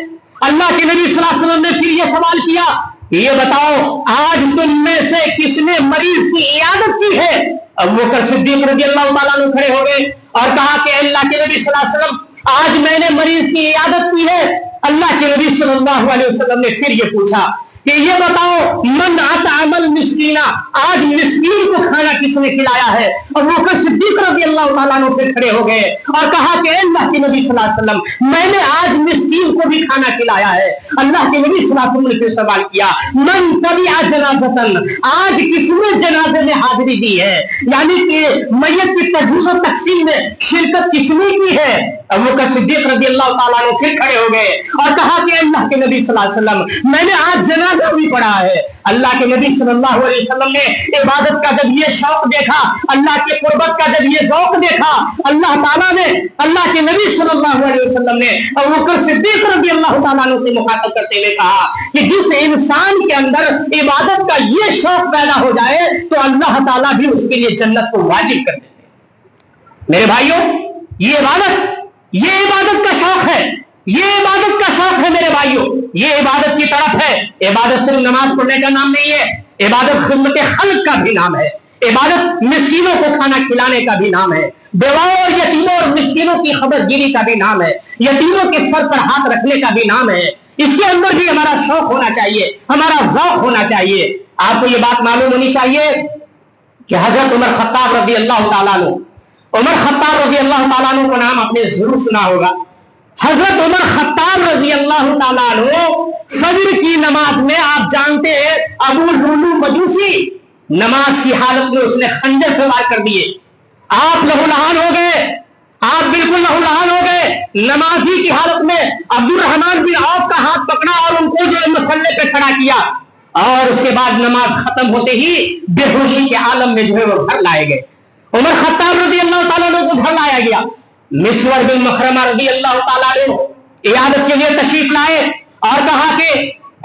S1: اللہ کے نبی صلی اللہ علیہ وسلم نے پھر یہ سوال کیا، یہ بتاؤ آج تم میں سے کس نے مریض کی عیادت کی ہے؟ ابوبکر صدیق رضی اللہ تعالیٰ عنہ کھڑے ہو گئے اور کہا کہ اللہ کے نبی صلی اللہ علیہ وسلم، آج میں نے مریض کی عیادت کی ہے۔ اللہ کے نبی صلی اللہ علیہ وسلم نے پھر یہ پوچھا کہ یہ بتاؤ من اطعم المسکین، آج مسکین کو کھانا کس نے کھلایا ہے؟ ابوبکر صدیق رضی اللہ تعالیٰ عنہ پھر کھڑے ہو گئے اور کہا کہ اللہ کے نبی صلی اللہ علیہ وسلم، میں نے آج مسکین کو بھی کھانا کھلایا ہے۔ اللہ کے نبی صلی اللہ علیہ وسلم نے پھر سوال کیا، من تبع جنازۃ، آج کس نے جنازے میں حاضری دی ہے؟ یعنی کہ میت کی تجہیز و تقسیم میں شرکت کس نے کی ہے؟ ابوبکر صدیق رضی اللہ تعالیٰ عنہ پھر کھڑے ہو گئے اور کہا کہ اللہ کے نبی صلی اللہ علیہ وسلم، میں نے آج جنازہ بھی پڑھا ہے۔ اللہ کے نبی صلی اللہ علیہ وسلم نے عبادت کا جب یہ شوق دیکھا، اللہ کی قربت کا جب یہ ذوق دیکھا، اللہ تعالیٰ نے، اللہ کے نبی صلی اللہ علیہ وسلم نے ابوبکر صدیق رضی اللہ تعالیٰ عنہ سے مخاطب کرتے ہوئے کہا کہ جس انسان کے اندر عبادت کا یہ شوق پیدا ہو جائے تو اللہ تعالیٰ بھی اس کے لیے جنت کو واجب کر دیتے ہیں۔ میرے بھائیوں، یہ عبادت کا شوق ہے، یہ عبادت کا شوق ہے میرے بھائیوں، یہ عبادت کی طرف ہے۔ عبادت صرف نماز پڑھنے کا نام نہیں ہے، عبادت خدمت خلق کا بھی نام ہے، عبادت مسکینوں کو کھانا کھلانے کا بھی نام ہے، بیواؤں اور یتیموں اور مسکینوں کی خبر گیری کا بھی نام ہے، یتیموں کے سر پر ہاتھ رکھنے کا بھی نام ہے۔ اس کے اندر بھی ہمارا شوق ہونا چاہیے، ہمارا ذوق ہونا چاہیے۔ آپ کو یہ بات معلوم ہونی چاہیے کہ حضرت عمر خطاب رضی اللہ تعالیٰ عنہ، عمر خطاب رضی اللہ تعالیٰ عنہ کو نام آپ نے ضرور سنا ہوگا۔ حضرت عمر خطاب رضی اللہ تعالیٰ عنہ فجر کی نماز میں آپ جانتے ہیں ابو لولو مجوسی نماز کی حالت میں اس نے خنجر سے وار کر دیے، آپ لہو لہان ہو گئے، آپ بالکل لہو لہان ہو گئے۔ نمازی کی حالت میں عبد الرحمن بن عوف کا ہاتھ پکڑا اور ان کو جو مسلح پہ کھڑا کیا، اور اس کے بعد نماز ختم ہوتے ہی بے ہوشی کے عالم میں جو ہے وہ گھر لائے گئے۔ عمر خطاب رضی اللہ تعالیٰ عنہ کو گھر لایا گیا۔ مسور بن مخرمہ رضی اللہ تعالیٰ عنہ عیادت کے لیے تشریف لائے اور کہا کہ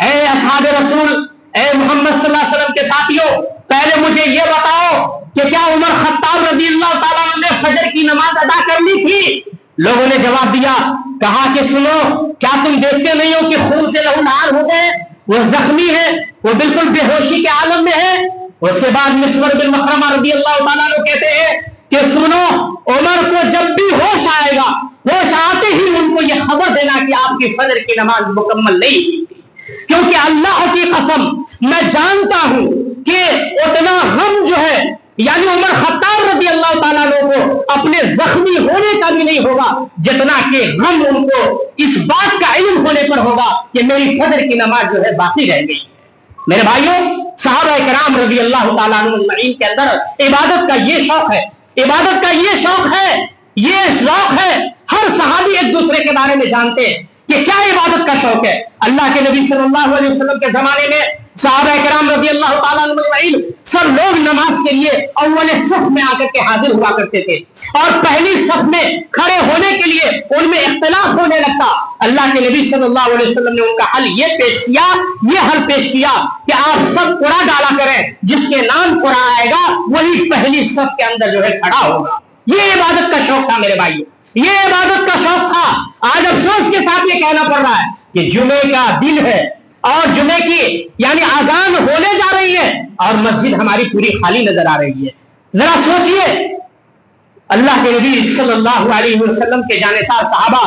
S1: اے اصحاب رسول، اے محمد صلی اللہ علیہ وسلم کے ساتھیوں، پہلے مجھے یہ بتاؤ کہ کیا عمر خطاب رضی اللہ تعالیٰ عنہ نے فجر کی نماز ادا کر لی تھی؟ لوگوں نے جواب دیا، کہا کہ سنو، کیا تم دیکھتے نہیں ہو کہ خون سے لہو لہان ہو گئے، وہ زخمی ہے، وہ بالکل بے ہوشی کے عالم میں ہے۔ اس کے بعد مسور بن مخرمہ رضی اللہ تعالیٰ عنہ کہتے ہیں کہ سنو، عمر کو جب بھی ہوش آئے گا، ہوش آتے ہی ان کو یہ خبر دینا کہ آپ کی فجر کی نماز مکمل نہیں ہوئی تھی، کیونکہ اللہ کی قسم میں جانتا ہوں کہ اتنا غم جو ہے یعنی عمر خطاب رضی اللہ تعالیٰ عنہ کو اپنے زخمی ہونے کا بھی نہیں ہوگا، جتنا کہ غم ان کو اس بات کا علم ہونے پر ہوگا کہ میری فجر کی نماز جو ہے باقی رہ گئی۔ میرے بھائیوں، صحابہ کرام رضی اللہ تعالیٰ عنہ اجمعین کے اندر عبادت کا یہ شوق ہے، عبادت کا یہ شوق ہے، یہ ذوق ہے۔ ہر صحابی ایک دوسرے کے بارے میں جانتے ہیں کہ کیا عبادت کا شوق ہے۔ اللہ کے نبی صلی اللہ علیہ وسلم کے زمانے میں صحابہ کرام رضی اللہ تعالیٰ عنہ اجمعین سب لوگ نماز کے لیے اول صف میں آ کر کے حاضر ہوا کرتے تھے، اور پہلی صف میں کھڑے ہونے کے لیے ان میں اختلاف ہونے لگتا۔ اللہ کے نبی صلی اللہ علیہ وسلم نے ان کا حل یہ پیش کیا، یہ حل پیش کیا کہ آپ سب قرآ ڈالا کریں، جس کے نام قرآ آئے گا وہی پہلی صف کے اندر جو ہے کھڑا ہوگا۔ یہ عبادت کا شوق تھا میرے بھائیوں، یہ عبادت کا شوق تھا۔ آج افسوس کے ساتھ یہ کہنا پڑ رہا ہے کہ جمعے کا دن ہے اور جمعے کی یعنی اذان ہونے جا رہی ہے اور مسجد ہماری پوری خالی نظر آ رہی ہے۔ ذرا سوچئے، اللہ کے نبی صلی اللہ علیہ وسلم کے جانثار صحابہ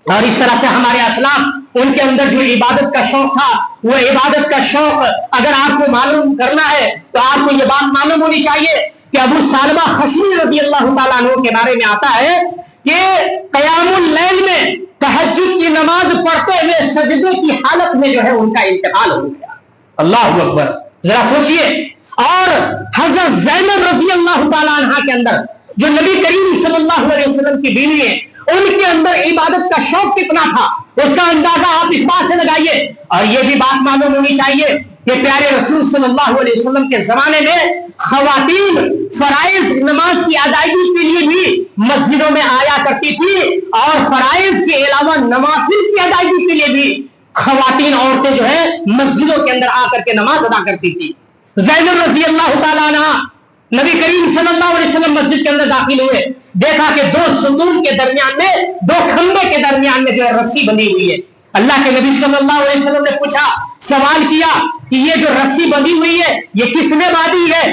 S1: اور اس طرح سے ہمارے اسلاف، ان کے اندر جو عبادت کا شوق تھا، وہ عبادت کا شوق اگر آپ کو معلوم کرنا ہے تو آپ کو یہ بات معلوم ہونی چاہیے کہ ابو سالمہ خشنی رضی اللہ تعالیٰ عنہ کے بارے میں آتا ہے کہ قیام اللیل میں تہجد کی نماز پڑھتے ہوئے سجدے کی حالت میں جو ہے ان کا انتقال ہو گیا۔ اللہ اکبر، ذرا سوچئے۔ اور حضرت زینب رضی اللہ تعالیٰ عنہ کے اندر جو نبی کریم صلی اللہ علیہ وسلم کی بیوی ہے، ان کے اندر عبادت کا شوق کتنا تھا، اس کا اندازہ آپ اس بات سے لگائیے۔ اور یہ بھی بات معلوم ہونی چاہیے کہ پیارے رسول صلی اللہ علیہ وسلم کے زمانے میں خواتین فرائض نماز کی ادائیگی کے لیے بھی مسجدوں میں آیا کرتی تھی، اور فرائض کے علاوہ نوافل کی ادائیگی کے لیے بھی خواتین عورتیں جو ہے مسجدوں کے اندر آ کر کے نماز ادا کرتی تھی۔ زینب رضی اللہ تعالیٰ عنہ نبی کریم صلی اللہ علیہ وسلم مسجد کے اندر داخل ہوئے، دیکھا کہ دو ستون کے درمیان میں، دو کھمبے کے درمیان میں جو ہے رسی بندھی ہوئی ہے۔ اللہ کے نبی صلی اللہ علیہ وسلم نے پوچھا، سوال کیا کہ یہ جو رسی بندھی ہوئی ہے یہ کس نے باندھی ہے،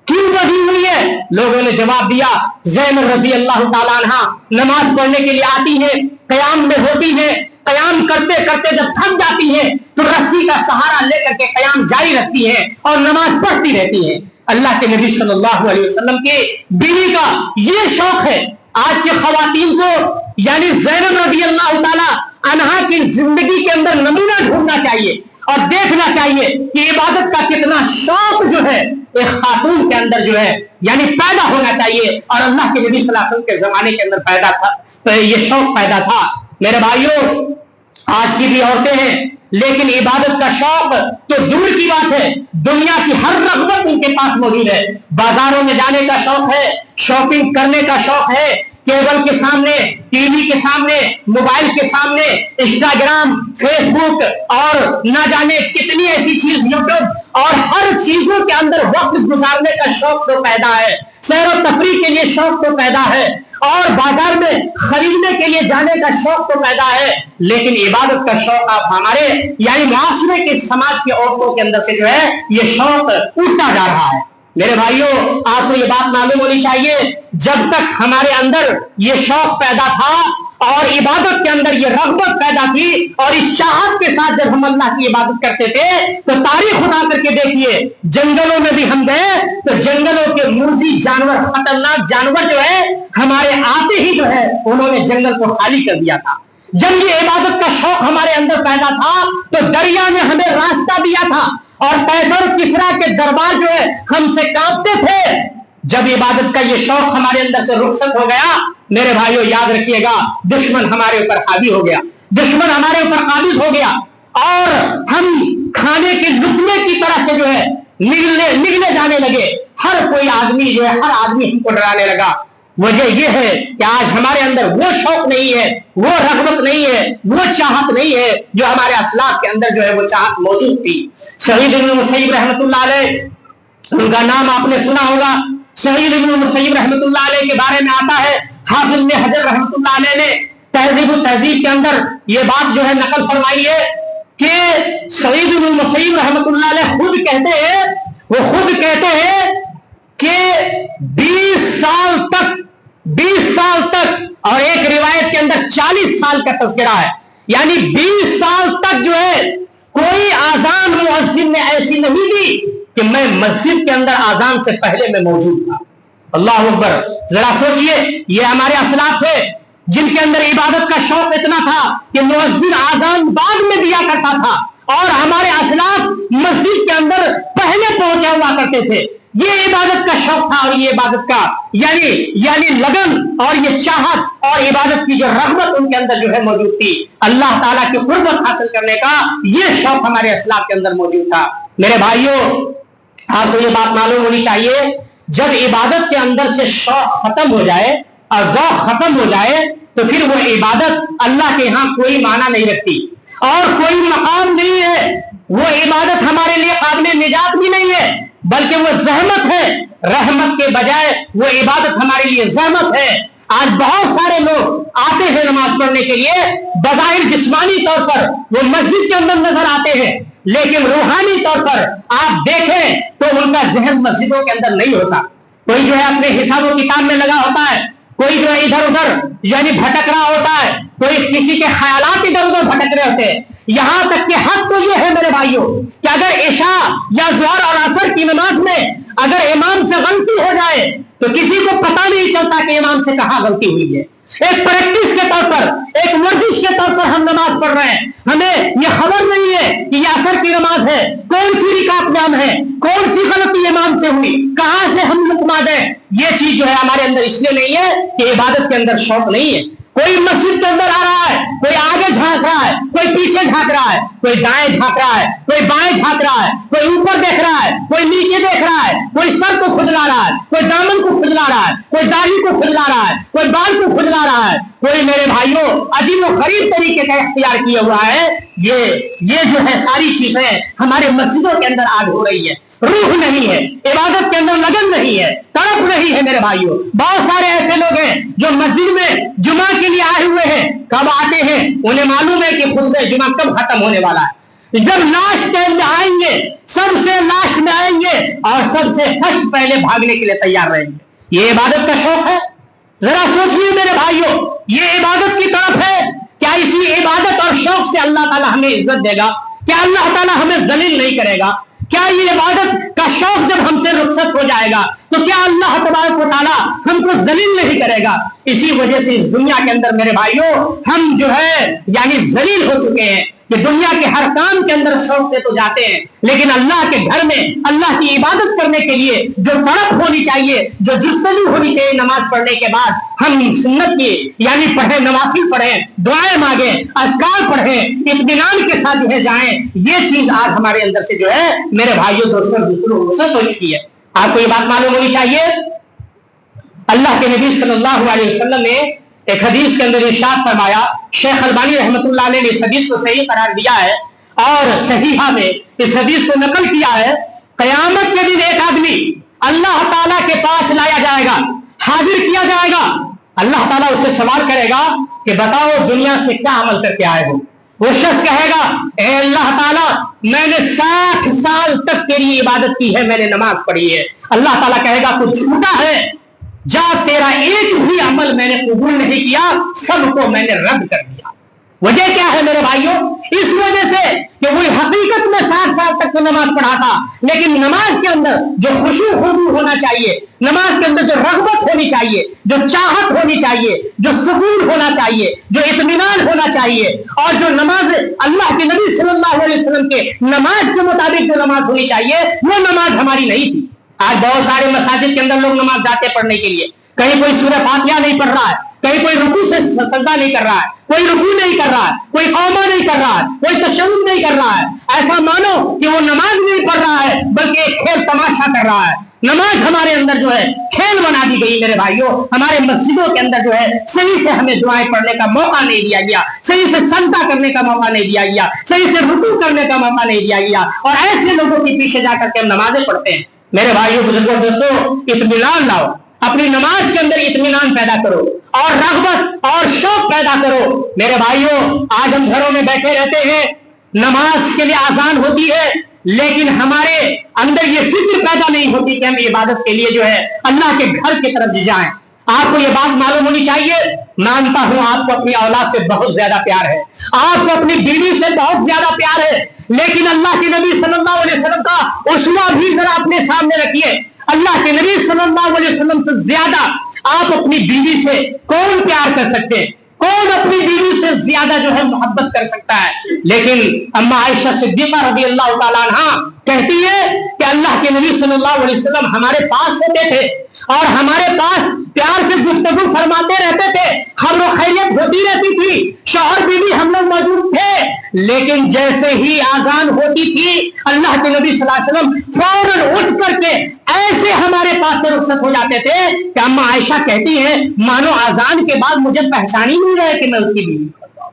S1: کیوں بندھی ہوئی ہے؟ لوگوں نے جواب دیا، زینب رضی اللہ تعالیٰ عنہ نماز پڑھنے کے لیے آتی ہے، قیام میں ہوتی ہے، قیام کرتے کرتے جب تھک جاتی ہے تو رسی کا سہارا لے کر کے قیام جاری رکھتی ہے اور نماز پڑھتی رہتی ہے۔ اللہ کے نبی صلی اللہ علیہ وسلم کی بیوی کا یہ شوق ہے۔ آج کے خواتین کو یعنی زینب رضی اللہ تعالیٰ عنہا کی زندگی کے اندر نمونہ ڈھونڈنا چاہیے اور دیکھنا چاہیے کہ عبادت کا کتنا شوق جو ہے ایک خاتون کے اندر جو ہے یعنی پیدا ہونا چاہیے، اور اللہ کے نبی صلی اللہ علیہ وسلم کے زمانے کے اندر پیدا تھا، تو یہ شوق پیدا تھا۔ میرے بھائیوں، آج کی بھی عورتیں ہیں لیکن عبادت کا شوق تو دور کی بات ہے، دنیا کی ہر رغبت ان کے پاس موجود ہے۔ بازاروں میں جانے کا شوق ہے، شاپنگ کرنے کا شوق ہے، کیبل کے سامنے، ٹی وی کے سامنے، موبائل کے سامنے، انسٹاگرام، فیس بک اور نہ جانے کتنی ایسی چیز، یوٹیوب اور ہر چیزوں کے اندر وقت گزارنے کا شوق تو پیدا ہے، سیر و تفریح کے لیے شوق تو پیدا ہے، اور بازار میں خریدنے کے لیے جانے کا شوق تو پیدا ہے، لیکن عبادت کا شوق آپ ہمارے یعنی معاشرے کے سماج کی عورتوں کے اندر سے جو ہے یہ شوق اٹھتا جا رہا ہے۔ میرے بھائیوں، آپ کو یہ بات معلوم ہونی چاہیے، جب تک ہمارے اندر یہ شوق پیدا تھا اور عبادت کے اندر یہ رغبت پیدا تھی اور اس چاہت کے ساتھ جب ہم اللہ کی عبادت کرتے تھے تو تاریخ اٹھا کر کے دیکھیے، جنگلوں میں بھی ہم گئے تو جنگلوں کے موذی جانور، خطرناک جانور جو ہے ہمارے آتے ہی جو ہے انہوں نے جنگل کو خالی کر دیا تھا۔ جب یہ عبادت کا شوق ہمارے اندر پیدا تھا تو دریا نے ہمیں راستہ دیا تھا اور قیصر کسریٰ کے دربار جو ہے ہم سے کانپتے تھے۔ جب عبادت کا یہ شوق ہمارے اندر سے رخصت ہو گیا، میرے بھائیوں یاد رکھیے گا، دشمن ہمارے اوپر حاوی ہو گیا، دشمن ہمارے اوپر قابض ہو گیا اور ہم کھانے کے لقمے کی طرح سے جو ہے نگلے جانے لگے۔ ہر کوئی آدمی جو ہے ہر آدمی ہم کو ڈرانے لگا۔ وجہ یہ ہے کہ آج ہمارے اندر وہ شوق نہیں ہے، وہ رغبت نہیں ہے، وہ چاہت نہیں ہے جو ہمارے اسلاف کے اندر جو ہے وہ چاہت موجود تھی۔ سعید بن مسیب رحمۃ اللہ علیہ، ان کا نام آپ نے سنا ہوگا۔ سعید بن مسیب رحمۃ اللہ علیہ کے بارے میں آتا ہے، حافظ ابن حجر رحمۃ اللہ علیہ نے تہذیب التہذیب کے اندر یہ بات جو ہے نقل فرمائی ہے کہ سعید بن مسیب رحمۃ اللہ علیہ خود کہتے ہیں کہ 20 سال تک اور ایک روایت کے اندر 40 سال کا تذکرہ ہے، یعنی 20 سال تک جو ہے کوئی آذان مؤذن نے ایسی نہیں دی کہ میں مسجد کے اندر آذان سے پہلے میں موجود تھا۔ اللہ اکبر، ذرا سوچئے، یہ ہمارے اسلاف تھے جن کے اندر عبادت کا شوق اتنا تھا کہ مؤذن آذان بعد میں دیا کرتا تھا اور ہمارے اسلاف مسجد کے اندر پہلے پہنچا ہوا کرتے تھے۔ یہ عبادت کا شوق تھا اور یہ عبادت کا یعنی لگن اور یہ چاہت اور عبادت کی جو رغبت ان کے اندر جو ہے موجود تھی، اللہ تعالیٰ کی قربت حاصل کرنے کا یہ شوق ہمارے اسلاف کے اندر موجود تھا۔ میرے بھائیوں، آپ کو یہ بات معلوم ہونی چاہیے، جب عبادت کے اندر سے شوق ختم ہو جائے اور ذوق ختم ہو جائے تو پھر وہ عبادت اللہ کے ہاں کوئی معنی نہیں رکھتی اور کوئی مقام نہیں ہے۔ وہ عبادت ہمارے لیے قابل نجات بھی نہیں ہے، بلکہ وہ زحمت ہے، رحمت کے بجائے وہ عبادت ہمارے لیے زحمت ہے۔ آج بہت سارے لوگ آتے ہیں نماز پڑھنے کے لیے، بظاہر جسمانی طور پر وہ مسجد کے اندر نظر آتے ہیں، لیکن روحانی طور پر آپ دیکھیں تو ان کا ذہن مسجدوں کے اندر نہیں ہوتا۔ کوئی جو ہے اپنے حساب و کتاب میں لگا ہوتا ہے، کوئی جو ہے ادھر ادھر یعنی بھٹک رہا ہوتا ہے، کوئی کسی کے خیالات ادھر ادھر بھٹک رہے ہوتے ہیں۔ یہاں تک کہ حق تو یہ ہے میرے بھائیوں کہ اگر عشاء یا ظہر اور عصر کی نماز میں اگر امام سے غلطی ہو جائے تو کسی کو پتہ نہیں چلتا کہ امام سے کہاں غلطی ہوئی ہے۔ ایک پریکٹس کے طور پر، ایک ورزش کے طور پر ہم نماز پڑھ رہے ہیں، ہمیں یہ خبر نہیں ہے کہ یہ عصر کی نماز ہے، کون سی رکعت نام ہے، کون سی غلطی امام سے ہوئی، کہاں سے ہم لقمہ دیں۔ یہ چیز جو ہے ہمارے اندر اس لیے نہیں ہے کہ عبادت کے اندر شوق نہیں ہے۔ کوئی مسجد کے اندر آ رہا ہے، کوئی آگے جھانک رہا ہے، کوئی پیچھے جھانک رہا ہے، کوئی دائیں جھانک رہا ہے، کوئی بائیں جھانک رہا ہے، کوئی اوپر دیکھ رہا ہے، کوئی نیچے دیکھ رہا ہے، کوئی سر کو کھجلا رہا ہے، کوئی دامن کو کھجلا رہا ہے، کوئی داڑھی کو کھجلا رہا ہے، کوئی بال کو کھجلا رہا ہے، کوئی میرے بھائیوں عجیب و غریب طریقے کا اختیار کیا ہوا ہے۔ یہ جو ہے ساری چیزیں ہمارے مسجدوں کے اندر آگ ہو رہی ہے۔ روح نہیں ہے، عبادت کے اندر لگن نہیں ہے، تڑپ نہیں ہے میرے بھائیوں۔ بہت سارے ایسے لوگ ہیں جو مسجد میں جمعہ کے لیے آئے ہوئے ہیں، کب آتے ہیں انہیں معلوم ہے کہ خطبہ جمعہ کب ختم ہونے والا ہے۔ جب لاسٹ ٹائم میں آئیں گے، سب سے لاسٹ میں آئیں گے اور سب سے فرسٹ پہلے بھاگنے کے لیے تیار رہیں گے۔ یہ عبادت کا شوق ہے؟ ذرا سوچیے میرے بھائیوں، یہ عبادت کی طرف ہے؟ کیا اسی عبادت اور شوق سے اللہ تعالیٰ ہمیں عزت دے گا؟ کیا اللہ تعالیٰ ہمیں ذلیل نہیں کرے گا؟ کیا یہ عبادت کا شوق جب ہم سے رخصت ہو جائے گا تو کیا اللہ تبارک و تعالیٰ ہم کو ذلیل نہیں کرے گا؟ اسی وجہ سے اس دنیا کے اندر میرے بھائیوں ہم جو ہے یعنی ذلیل ہو چکے ہیں کہ دنیا کے ہر کام کے اندر شوق سے تو جاتے ہیں، لیکن اللہ کے گھر میں اللہ کی عبادت کرنے کے لیے جو تڑپ ہونی چاہیے، جو جستجو ہونی چاہیے نماز پڑھنے کے بعد، ہم سنت کی یعنی پڑھیں، نوافل پڑھیں، دعائیں مانگیں، اذکار پڑھیں، اطمینان کے ساتھ جو ہے جائیں، یہ چیز آج ہمارے اندر سے جو ہے میرے بھائیوں دوستوں رخصت ہو چکی ہے۔ آپ کو یہ بات معلوم ہونی چاہیے، اللہ کے نبی صلی اللہ علیہ وسلم نے ایک حدیث کے اندر ارشاد فرمایا، شیخ البانی رحمۃ اللہ علیہ نے اس حدیث کو صحیح قرار دیا ہے اور صحیحہ میں اس حدیث کو نقل کیا ہے، قیامت کے دن ایک آدمی اللہ تعالیٰ کے پاس لایا جائے گا، حاضر کیا جائے گا اللہ تعالیٰ اس سے سوال کرے گا کہ بتاؤ دنیا سے کیا عمل کر کے آئے ہو؟ وہ شخص کہے گا اے اللہ تعالیٰ میں نے 60 سال تک تیری عبادت کی ہے، میں نے نماز پڑھی ہے۔ اللہ تعالیٰ کہے گا تو جھوٹا ہے، جا تیرا ایک بھی عمل میں نے قبول نہیں کیا، سب کو میں نے رد کر دیا۔ وجہ کیا ہے میرے بھائیوں؟ اس وجہ سے کہ وہ حقیقت میں 60 سال تک تو نماز پڑھا تھا، لیکن نماز کے اندر جو خشوع خضوع ہونا چاہیے، نماز کے اندر جو رغبت ہونی چاہیے، جو چاہت ہونی چاہیے، جو سکون ہونا چاہیے، جو اطمینان ہونا چاہیے، اور جو نماز اللہ کے نبی صلی اللہ علیہ وسلم کے نماز کے مطابق جو نماز ہونی چاہیے، وہ نماز ہماری نہیں تھی۔ آج بہت سارے مساجد کے اندر لوگ نماز جاتے پڑھنے کے لیے، کہیں کوئی سورہ فاتحہ نہیں پڑھ رہا ہے، کہیں کوئی رکوع سے سجدہ نہیں کر رہا ہے، کوئی رکوع نہیں کر رہا ہے، کوئی قوما نہیں کر رہا ہے، کوئی تشہد نہیں کر رہا ہے۔ ایسا مانو کہ وہ نماز نہیں پڑھ رہا ہے بلکہ ایک کھیل تماشا کر رہا ہے۔ نماز ہمارے اندر جو ہے کھیل بنا دی گئی میرے بھائیوں۔ ہمارے مسجدوں کے اندر جو ہے صحیح سے ہمیں دعائیں پڑھنے کا موقع نہیں دیا گیا، صحیح سے سجدہ کرنے کا موقع نہیں دیا گیا، صحیح سے رکوع کرنے کا موقع نہیں دیا گیا، اور ایسے لوگوں کے پیچھے جا کر کے ہم نمازیں پڑھتے ہیں۔ میرے بھائیوں بزرگوں دوستوں، اطمینان لاؤ، اپنی نماز کے اندر اطمینان پیدا کرو اور رغبت اور شوق پیدا کرو۔ میرے بھائیوں آج ہم گھروں میں بیٹھے رہتے ہیں، نماز کے لیے آزان ہوتی ہے، لیکن ہمارے اندر یہ فکر پیدا نہیں ہوتی کہ ہم عبادت کے لیے جو ہے اللہ کے گھر کی طرف جائیں۔ آپ کو یہ بات معلوم ہونی چاہیے، مانتا ہوں آپ کو اپنی اولاد سے بہت زیادہ پیار ہے، آپ کو اپنی بیوی سے بہت زیادہ پیار ہے، لیکن اللہ کے نبی صلی اللہ علیہ وسلم کا اسوہ بھی ذرا اپنے سامنے رکھیے۔ اللہ کے نبی صلی اللہ علیہ وسلم سے زیادہ آپ اپنی بیوی سے کون پیار کر سکتے ہیں؟ کون اپنی بیوی سے زیادہ جو ہے محبت کر سکتا ہے؟ لیکن اما عائشہ صدیقہ رضی اللہ تعالیٰ عنہا کہتی ہے کہ اللہ کے نبی صلی اللہ علیہ وسلم ہمارے پاس ہوتے تھے اور ہمارے پاس پیار سے گفتگو فرماتے رہتے تھے، خبر و خیریت ہوتی رہتی تھی، شوہر بیوی ہم لوگ موجود تھے، لیکن جیسے ہی آزان ہوتی تھی اللہ کے نبی صلی اللہ علیہ وسلم فوراً اٹھ کر کے ایسے ہمارے پاس سے رخصت ہو جاتے تھے کہ اما عائشہ کہتی ہیں مانو آزان کے بعد مجھے پہچان ہی نہیں رہے کہ میں اس کی بیوی ہوں،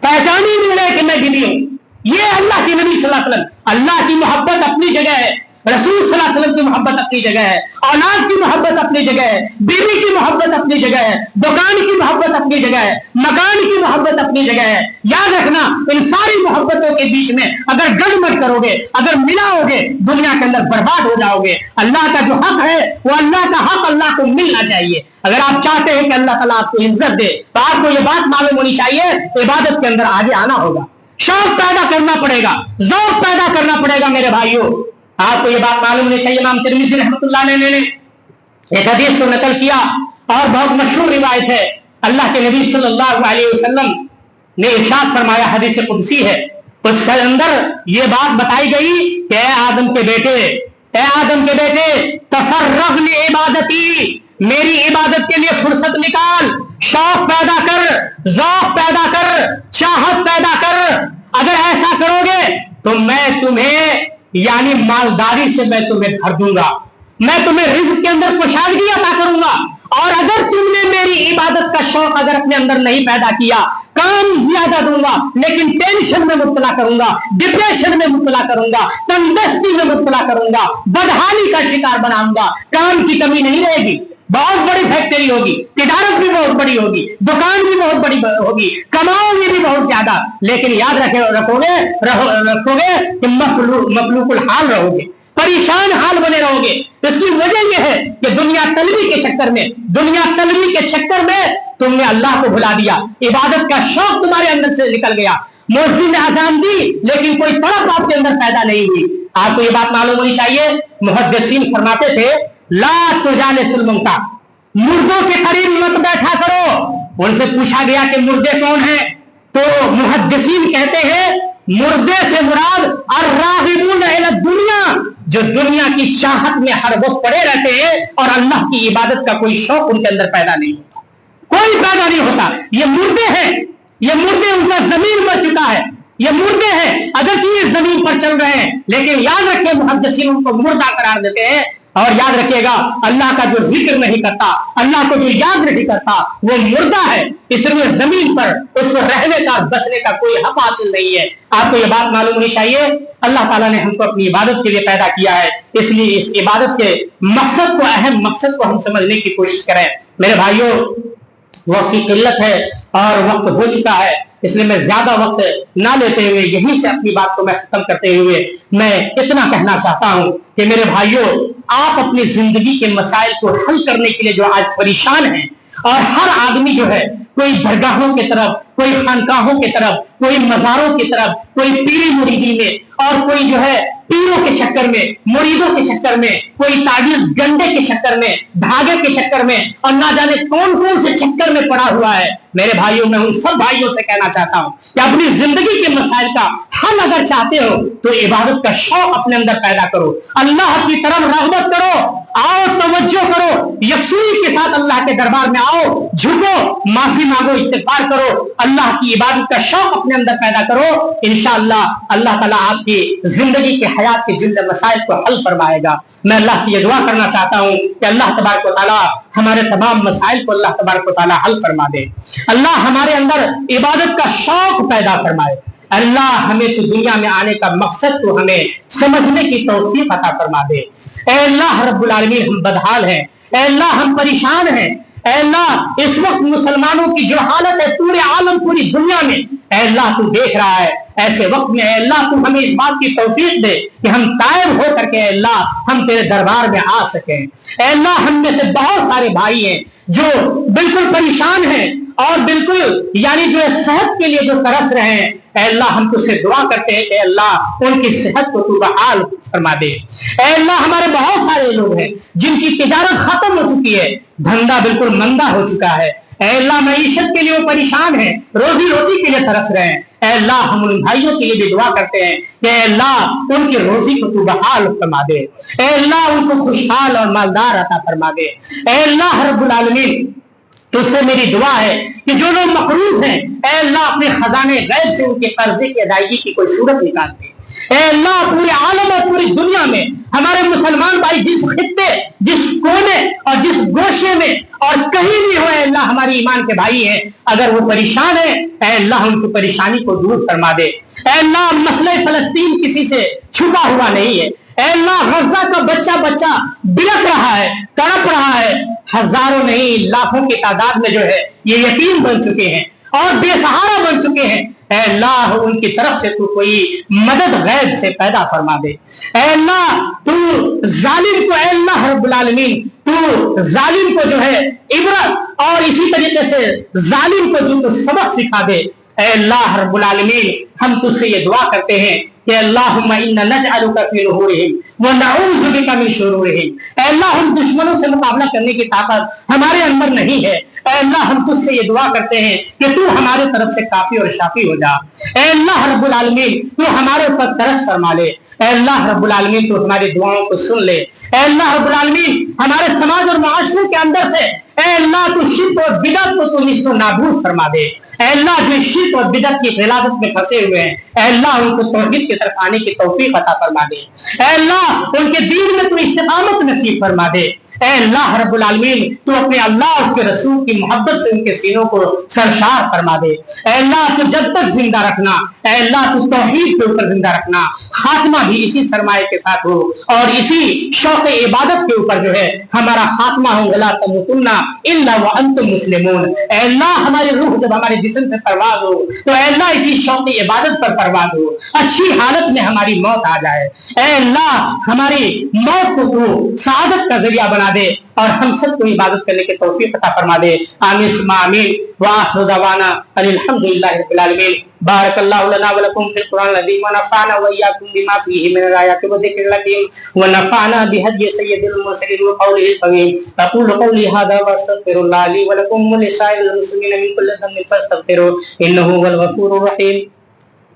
S1: پہچان ہی نہیں رہے کہ میں بیوی ہوں۔ یہ اللہ کے نبی صلی اللہ علیہ وسلم، اللہ کی محبت اپنی جگہ ہے، رسول صلی اللہ علیہ وسلم کی محبت اپنی جگہ ہے، اولاد کی محبت اپنی جگہ ہے، بیوی کی محبت اپنی جگہ ہے، دکان کی محبت اپنی جگہ ہے، مکان کی محبت اپنی جگہ ہے۔ یاد رکھنا ان ساری محبتوں کے بیچ میں اگر گڑبڑ کرو گے، اگر ملاؤ گے، دنیا کے اندر برباد ہو جاؤ گے۔ اللہ کا جو حق ہے وہ اللہ کا حق اللہ کو ملنا چاہیے۔ اگر آپ چاہتے ہیں کہ اللہ تعالیٰ آپ کو عزت دے تو آپ کو یہ بات معلوم ہونی چاہیے، عبادت کے اندر آگے آنا ہوگا، شوق پیدا کرنا پڑے گا، ذوق پیدا کرنا پڑے گا۔ میرے بھائیوں آپ کو یہ بات معلوم ہونی چاہیے، امام ترمذی رحمۃ اللہ علیہ نے ایک حدیث کو نقل کیا اور بہت مشہور روایت ہے۔ اللہ کے نبی صلی اللہ علیہ وسلم نے ارشاد فرمایا، حدیث قدسی ہے، اس کے اندر یہ بات بتائی گئی کہ اے آدم کے بیٹے، اے آدم کے بیٹے، تفرغ لعبادتی، میری عبادت کے لیے فرصت نکال، شوق پیدا کر، ذوق پیدا کر، چاہت پیدا کر۔ اگر ایسا کرو گے تو میں تمہیں یعنی مالداری سے میں تمہیں بھر دوں گا، میں تمہیں رزق کے اندر کشادگی عطا کروں گا۔ اور اگر تم نے میری عبادت کا شوق اگر اپنے اندر نہیں پیدا کیا، کام زیادہ دوں گا لیکن ٹینشن میں مبتلا کروں گا، ڈپریشن میں مبتلا کروں گا، تندرستی میں مبتلا کروں گا، بدحالی کا شکار بناؤں گا، کام کی کمی نہیں رہے گی، بہت بڑی فیکٹری ہوگی، تجارت بھی بہت بڑی ہوگی، دکان بھی بہت بڑی ہوگی، کماؤ گے بھی بہت زیادہ، لیکن یاد رکھو گے کہ مفلوق الحال رہو گے، پریشان حال بنے رہو گے۔ اس کی وجہ یہ ہے کہ دنیا طلبی کے چکر میں تم نے اللہ کو بھلا دیا، عبادت کا شوق تمہارے اندر سے نکل گیا، مؤذن نے اذان دی لیکن کوئی طرف آپ کے اندر پیدا نہیں ہوئی۔ آپ کو یہ بات معلوم ہونی چاہیے، محدثین فرماتے تھے لا تجالس الموتى، مردوں کے قریب مت بیٹھا کرو۔ ان سے پوچھا گیا کہ مردے کون ہیں، تو محدثین کہتے ہیں مردے سے مراد الراغبون الی الدنیا، جو دنیا کی چاہت میں ہر وقت پڑے رہتے ہیں اور اللہ کی عبادت کا کوئی شوق ان کے اندر پیدا نہیں ہوتا، کوئی پیدا نہیں ہوتا۔ یہ مردے ہیں، یہ مردے، ان کا زمین مر چکا ہے، یہ مردے ہیں، اگرچہ یہ زمین پر چل رہے ہیں لیکن یاد رکھیں محدثین ان کو مردہ قرار دیتے ہیں اور یاد رکھیے گا اللہ کا جو ذکر نہیں کرتا, اللہ کو جو یاد نہیں کرتا, وہ مردہ ہے. اس لیے زمین پر اس کو رہنے کا بسنے کا کوئی حق حاصل نہیں ہے. آپ کو یہ بات معلوم ہونی چاہیے. اللہ تعالیٰ نے ہم کو اپنی عبادت کے لیے پیدا کیا ہے, اس لیے اس عبادت کے مقصد کو, اہم مقصد کو ہم سمجھنے کی کوشش کریں. میرے بھائیوں, وقت کی قلت ہے اور وقت ہو چکا ہے, اس لیے میں زیادہ وقت نہ لیتے ہوئے یہیں سے اپنی بات کو میں ختم کرتے ہوئے میں اتنا کہنا چاہتا ہوں کہ میرے بھائیوں, آپ اپنی زندگی کے مسائل کو حل کرنے کے لیے جو آج پریشان ہیں, اور ہر آدمی جو ہے کوئی درگاہوں کی طرف, کوئی خانقاہوں کی طرف, کوئی مزاروں کی طرف, کوئی پیری مریدی میں, اور کوئی جو ہے پیروں کے چکر میں, مریدوں کے چکر میں, کوئی تعویذ گنڈے کے چکر میں, دھاگے کے چکر میں, اور نہ جانے کون کون سے چکر میں پڑا ہوا ہے. میرے بھائیوں, میں ان سب بھائیوں سے کہنا چاہتا ہوں کہ اپنی زندگی کے مسائل کا حل اگر چاہتے ہو تو عبادت کا شوق اپنے اندر پیدا کرو, اللہ کی طرف رغبت کرو, آؤ توجہ کرو, یکسوئی کے ساتھ اللہ کے دربار میں آؤ, جھکو, معافی مانگو, استغفار کرو, اللہ کی عبادت کا شوق اپنے اندر پیدا کرو. انشاءاللہ اللہ تعالیٰ آپ کی زندگی کے حیات کے جن مسائل کو حل فرمائے گا. میں اللہ سے یہ دعا کرنا چاہتا ہوں کہ اللہ تبارک و تعالیٰ ہمارے تمام مسائل کو اللہ تبارک و تعالیٰ حل فرما دے. اللہ ہمارے اندر عبادت کا شوق پیدا فرمائے. اللہ ہمیں تو دنیا میں آنے کا مقصد کو ہمیں سمجھنے کی توفیق عطا فرما دے. اے اللہ رب العالمین, ہم بدحال ہیں, اے اللہ ہم پریشان ہیں, اے اللہ اس وقت مسلمانوں کی جو حالت ہے پورے عالم, پوری دنیا میں, اے اللہ تو دیکھ رہا ہے. ایسے وقت میں اے اللہ تو ہمیں اس بات کی توفیق دے کہ ہم تائب ہو کر کے اے اللہ ہم تیرے دربار میں آ سکیں. اے اللہ ہم میں سے بہت سارے بھائی ہیں جو بالکل پریشان ہیں اور بالکل یعنی جو صحت کے لیے جو ترس رہے ہیں. اے اللہ ہم تجھ سے دعا کرتے ہیں کہ اللہ ان کی صحت کو تو بحال فرما دے. اے اللہ ہمارے بہت سارے لوگ ہیں جن کی تجارت ختم ہو چکی ہے, دھندا بالکل مندہ ہو چکا ہے. اے اللہ معیشت کے لیے وہ پریشان ہیں, روزی روٹی کے لیے ترس رہے ہیں. اے اللہ ہم ان بھائیوں کے لیے بھی دعا کرتے ہیں کہ اے اللہ ان کی روزی کو تو بحال فرما دے. اے اللہ ان کو خوشحال اور مالدار عطا فرما دے. اے اللہ رب العالمین تجھ سے میری دعا ہے کہ جو لوگ مقروض ہیں اے اللہ اپنے خزانے غیب سے ان کے قرضے کی ادائیگی کی کوئی صورت نکالتے. اے اللہ پورے عالم اور پوری دنیا میں ہمارے مسلمان بھائی جس خطے, جس کونے اور جس گوشے میں اور کہیں بھی ہو اے اللہ ہماری ایمان کے بھائی ہیں, اگر وہ پریشان ہیں اے اللہ ان کی پریشانی کو دور فرما دے. اے اللہ مسئلہ فلسطین کسی سے چھپا ہوا نہیں ہے. اے اللہ غزہ کا بچہ بچہ بلک رہا ہے, تڑپ رہا ہے, ہزاروں نہیں لاکھوں کی تعداد میں جو ہے یہ یتیم بن چکے ہیں اور بے سہارا بن چکے ہیں. اے اللہ ان کی طرف سے تو کوئی مدد غیب سے پیدا فرما دے. اے اللہ تو ظالم کو, اے اللہ رب العالمین تو ظالم کو جو ہے عبرت اور اسی طریقے سے ظالم کو جو تو سبق سکھا دے. اے اللہ رب العالمین ہم تجھ سے یہ دعا کرتے ہیں کہ اللہم انا نجعلک فی نحورہم ونعوذ بک من شرورہم. اے اللہ ہم دشمنوں سے مقابلہ کرنے کی طاقت ہمارے اندر نہیں ہے. اے اللہ ہم تجھ سے یہ دعا کرتے ہیں کہ تو ہمارے طرف سے کافی اور شافی ہو جا. اے اللہ رب العالمین تو ہمارے اوپر ترس فرما لے. اے اللہ رب العالمین تو ہماری دعاؤں کو سن لے. اے اللہ رب العالمین ہمارے سماج اور معاشرے کے اندر سے اے اللہ تو شرک اور بدعت کو تو نیست و نابود فرما دے. اے اللہ جو شرک اور بدعت کی غلاظت میں پھنسے ہوئے ہیں اے اللہ ان کو توحید کی طرف آنے کی توفیق عطا فرما دے. اے اللہ ان کے دین میں تو استقامت نصیب فرما دے. اے اللہ رب العالمین تو اپنے اللہ اس کے رسول کی محبت سے ان کے سینوں کو سرشار فرما دے. اے اللہ تو جب تک زندہ رکھنا, اے اللہ تو توحید کے اوپر زندہ رکھنا, خاتمہ بھی اسی سرمایہ کے ساتھ ہو اور اسی شوق عبادت کے اوپر جو ہے ہمارا خاتمہ ہو. ولا تموتن الا وانتم مسلمون. اے اللہ ہماری روح جب ہمارے جسم سے پرواز ہو تو اے اللہ اسی شوق عبادت پر پرواز ہو, اچھی حالت میں ہماری موت آ جائے. اے اللہ ہماری موت کو تو سعادت کا ذریعہ بنا دے اور ہم سب کو عبادت کرنے کی توفیق عطا فرما دے. آمین ثم آمین. وآخر دعوانا الحمدللہ رب العالمین. بارک اللہ لنا ولکم فی القرآن العظیم ونفعنا وإیاکم بما فیہ من الآیات والذکر الحکیم ونفعنا بہدی سید المرسلین وقولہ القویم. اقول قولی ھذا واستغفر اللہ لی ولکم ولسائر المسلمین من کل ذنب فاستغفروہ انہ هو الغفور الرحیم.